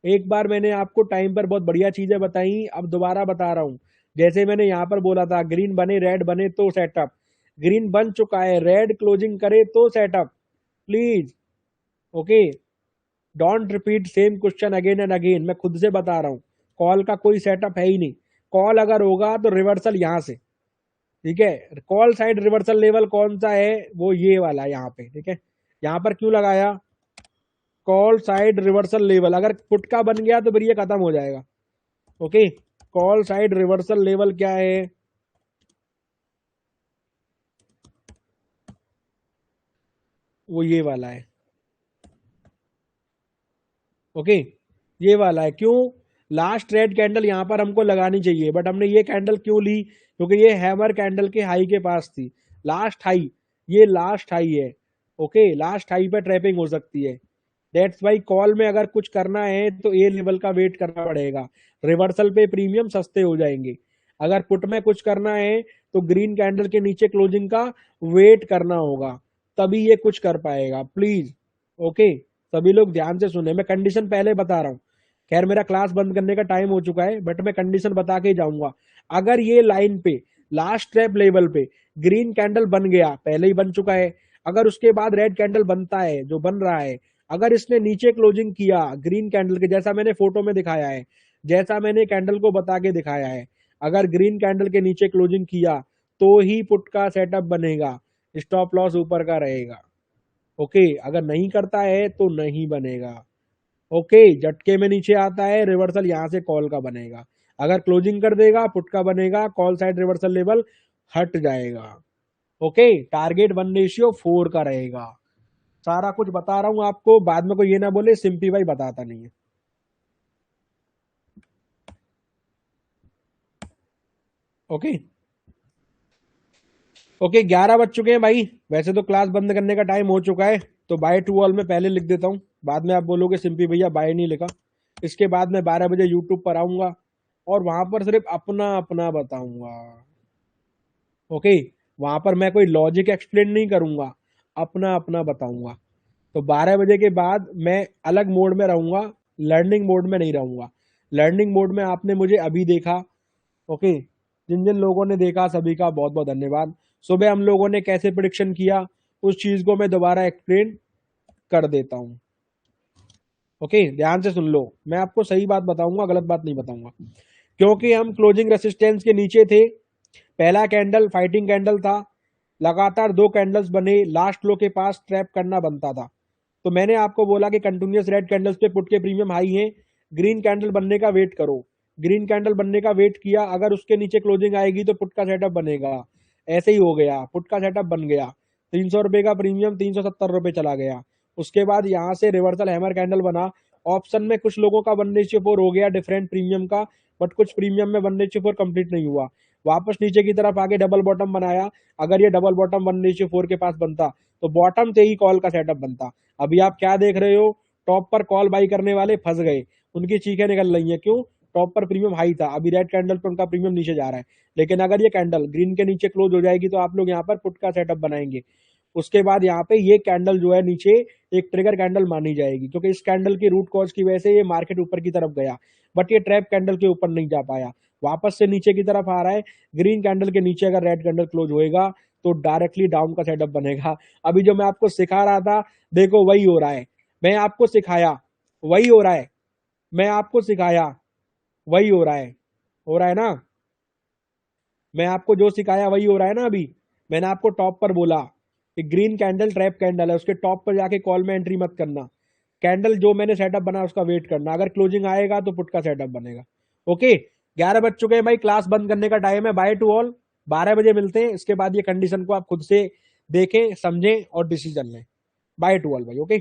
एक बार मैंने आपको टाइम पर बहुत बढ़िया चीजें बताई, अब दोबारा बता रहा हूं। जैसे मैंने यहां पर बोला था ग्रीन बने रेड बने तो सेटअप, ग्रीन बन चुका है, रेड क्लोजिंग करे तो setup, please. Okay, don't repeat same question again and again, मैं खुद से बता रहा हूँ। कॉल का कोई सेटअप है ही नहीं, कॉल अगर होगा तो रिवर्सल यहां से, ठीक है। कॉल साइड रिवर्सल लेवल कौन सा है, वो ये वाला यहाँ पे, ठीक है। यहाँ पर क्यों लगाया, कॉल साइड रिवर्सल लेवल अगर पुट का बन गया तो फिर ये खत्म हो जाएगा। Okay, call side reversal level क्या है, वो ये वाला है। ओके, ये वाला है। क्यों, लास्ट रेड कैंडल यहाँ पर हमको लगानी चाहिए, बट हमने ये कैंडल क्यों ली, क्योंकि ये हैमर कैंडल के हाई के पास थी, लास्ट हाई, ये लास्ट हाई है। ओके, लास्ट हाई पे ट्रैपिंग हो सकती है, दैट्स वाई कॉल में अगर कुछ करना है तो ए लेवल का वेट करना पड़ेगा, रिवर्सल पे प्रीमियम सस्ते हो जाएंगे। अगर पुट में कुछ करना है तो ग्रीन कैंडल के नीचे क्लोजिंग का वेट करना होगा, तभी ये कुछ कर पाएगा, प्लीज। ओके, सभी लोग ध्यान से सुने, मैं कंडीशन पहले बता रहा हूँ। खैर मेरा क्लास बंद करने का टाइम हो चुका है, बट मैं कंडीशन बता के जाऊंगा। अगर ये लाइन पे लास्ट ट्रैप लेवल पे ग्रीन कैंडल बन गया, पहले ही बन चुका है, अगर उसके बाद रेड कैंडल बनता है जो बन रहा है, अगर इसने नीचे क्लोजिंग किया ग्रीन कैंडल के जैसा मैंने फोटो में दिखाया है, जैसा मैंने कैंडल को बता के दिखाया है, अगर ग्रीन कैंडल के नीचे क्लोजिंग किया तो ही पुट का सेटअप बनेगा, स्टॉप लॉस ऊपर का रहेगा। ओके, अगर नहीं करता है तो नहीं बनेगा। ओके, झटके में नीचे आता है, रिवर्सल यहां से कॉल का बनेगा। अगर क्लोजिंग कर देगा पुट का बनेगा, कॉल साइड रिवर्सल लेवल हट जाएगा। ओके, टारगेट 1:4 का रहेगा। सारा कुछ बता रहा हूं आपको, बाद में कोई ये ना बोले सिंपी भाई बताता नहीं है। ओके ओके, 11 बज चुके हैं भाई। वैसे तो क्लास बंद करने का टाइम हो चुका है, तो बाय टू ऑल में पहले लिख देता हूँ, बाद में आप बोलोगे सिंपी भैया बाय नहीं लिखा। इसके बाद मैं 12 बजे यूट्यूब पर आऊंगा और वहां पर सिर्फ अपना अपना बताऊंगा। ओके, वहां पर मैं कोई लॉजिक एक्सप्लेन नहीं करूंगा, अपना अपना बताऊंगा। तो 12 बजे के बाद मैं अलग मोड में रहूंगा, लर्निंग मोड में नहीं रहूंगा। लर्निंग मोड में आपने मुझे अभी देखा। ओके, जिन जिन लोगों ने देखा सभी का बहुत बहुत धन्यवाद। सुबह हम लोगों ने कैसे प्रिडिक्शन किया उस चीज को मैं दोबारा एक्सप्लेन कर देता हूं। ओके, ध्यान से सुन लो, मैं आपको सही बात बताऊंगा, गलत बात नहीं बताऊंगा। क्योंकि हम क्लोजिंग रेसिस्टेंस के नीचे थे, पहला कैंडल फाइटिंग कैंडल था, लगातार 2 कैंडल्स बने, लास्ट लो के पास ट्रैप करना बनता था। तो मैंने आपको बोला कि कंटिन्यूअस रेड कैंडल्स पे पुट के प्रीमियम हाई है, ग्रीन कैंडल बनने का वेट करो। ग्रीन कैंडल बनने का वेट किया, अगर उसके नीचे क्लोजिंग आएगी तो पुट का सेटअप बनेगा। ऐसे ही हो गया, पुट का सेटअप बन गया। 300 रुपए का प्रीमियम 370 रुपए चला गया। उसके बाद यहां से रिवर्सल हैमर कैंडल बना। ऑप्शन में कुछ लोगों का 1:4 हो गया डिफरेंट प्रीमियम का, बट कुछ प्रीमियम में 1:4 कंप्लीट नहीं हुआ। वापस नीचे की तरफ आगे डबल बॉटम बनाया। अगर ये डबल बॉटम 1:4 के पास बनता तो बॉटम से ही कॉल का सेटअप बनता। अभी आप क्या देख रहे हो, टॉप पर कॉल बाई करने वाले फंस गए, उनकी चीखें निकल रही हैं। क्यों? टॉप पर प्रीमियम हाई था, अभी रेड कैंडल पर उनका प्रीमियम नीचे जा रहा है। लेकिन अगर ये कैंडल ग्रीन के नीचे क्लोज हो जाएगी तो आप लोग यहाँ पर पुट का सेटअप बनाएंगे। उसके बाद यहाँ पे ये कैंडल जो है नीचे एक ट्रिगर कैंडल मानी जाएगी, क्योंकि इस कैंडल की रूट कॉज की वजह से ये मार्केट ऊपर की तरफ गया, बट ये ट्रैप कैंडल के ऊपर नहीं जा पाया, वापस से नीचे की तरफ आ रहा है। ग्रीन कैंडल के नीचे अगर रेड कैंडल क्लोज होएगा तो डायरेक्टली डाउन का सेटअप बनेगा। अभी जो मैं आपको सिखा रहा था, देखो वही हो रहा है। मैं आपको सिखाया वही हो रहा है, मैं आपको सिखाया वही हो रहा है ना? मैं आपको जो सिखाया वही हो रहा है ना? अभी मैंने आपको टॉप पर बोला कि ग्रीन कैंडल ट्रैप कैंडल है, उसके टॉप पर जाके कॉल में एंट्री मत करना। कैंडल जो मैंने सेटअप बना उसका वेट करना, अगर क्लोजिंग आएगा तो पुट का सेटअप बनेगा। ओके, 11 बज चुके हैं भाई, क्लास बंद करने का टाइम है। बाय टू ऑल, 12 बजे मिलते हैं। इसके बाद ये कंडीशन को आप खुद से देखें, समझें और डिसीजन लें। बाय टू ऑल भाई। ओके।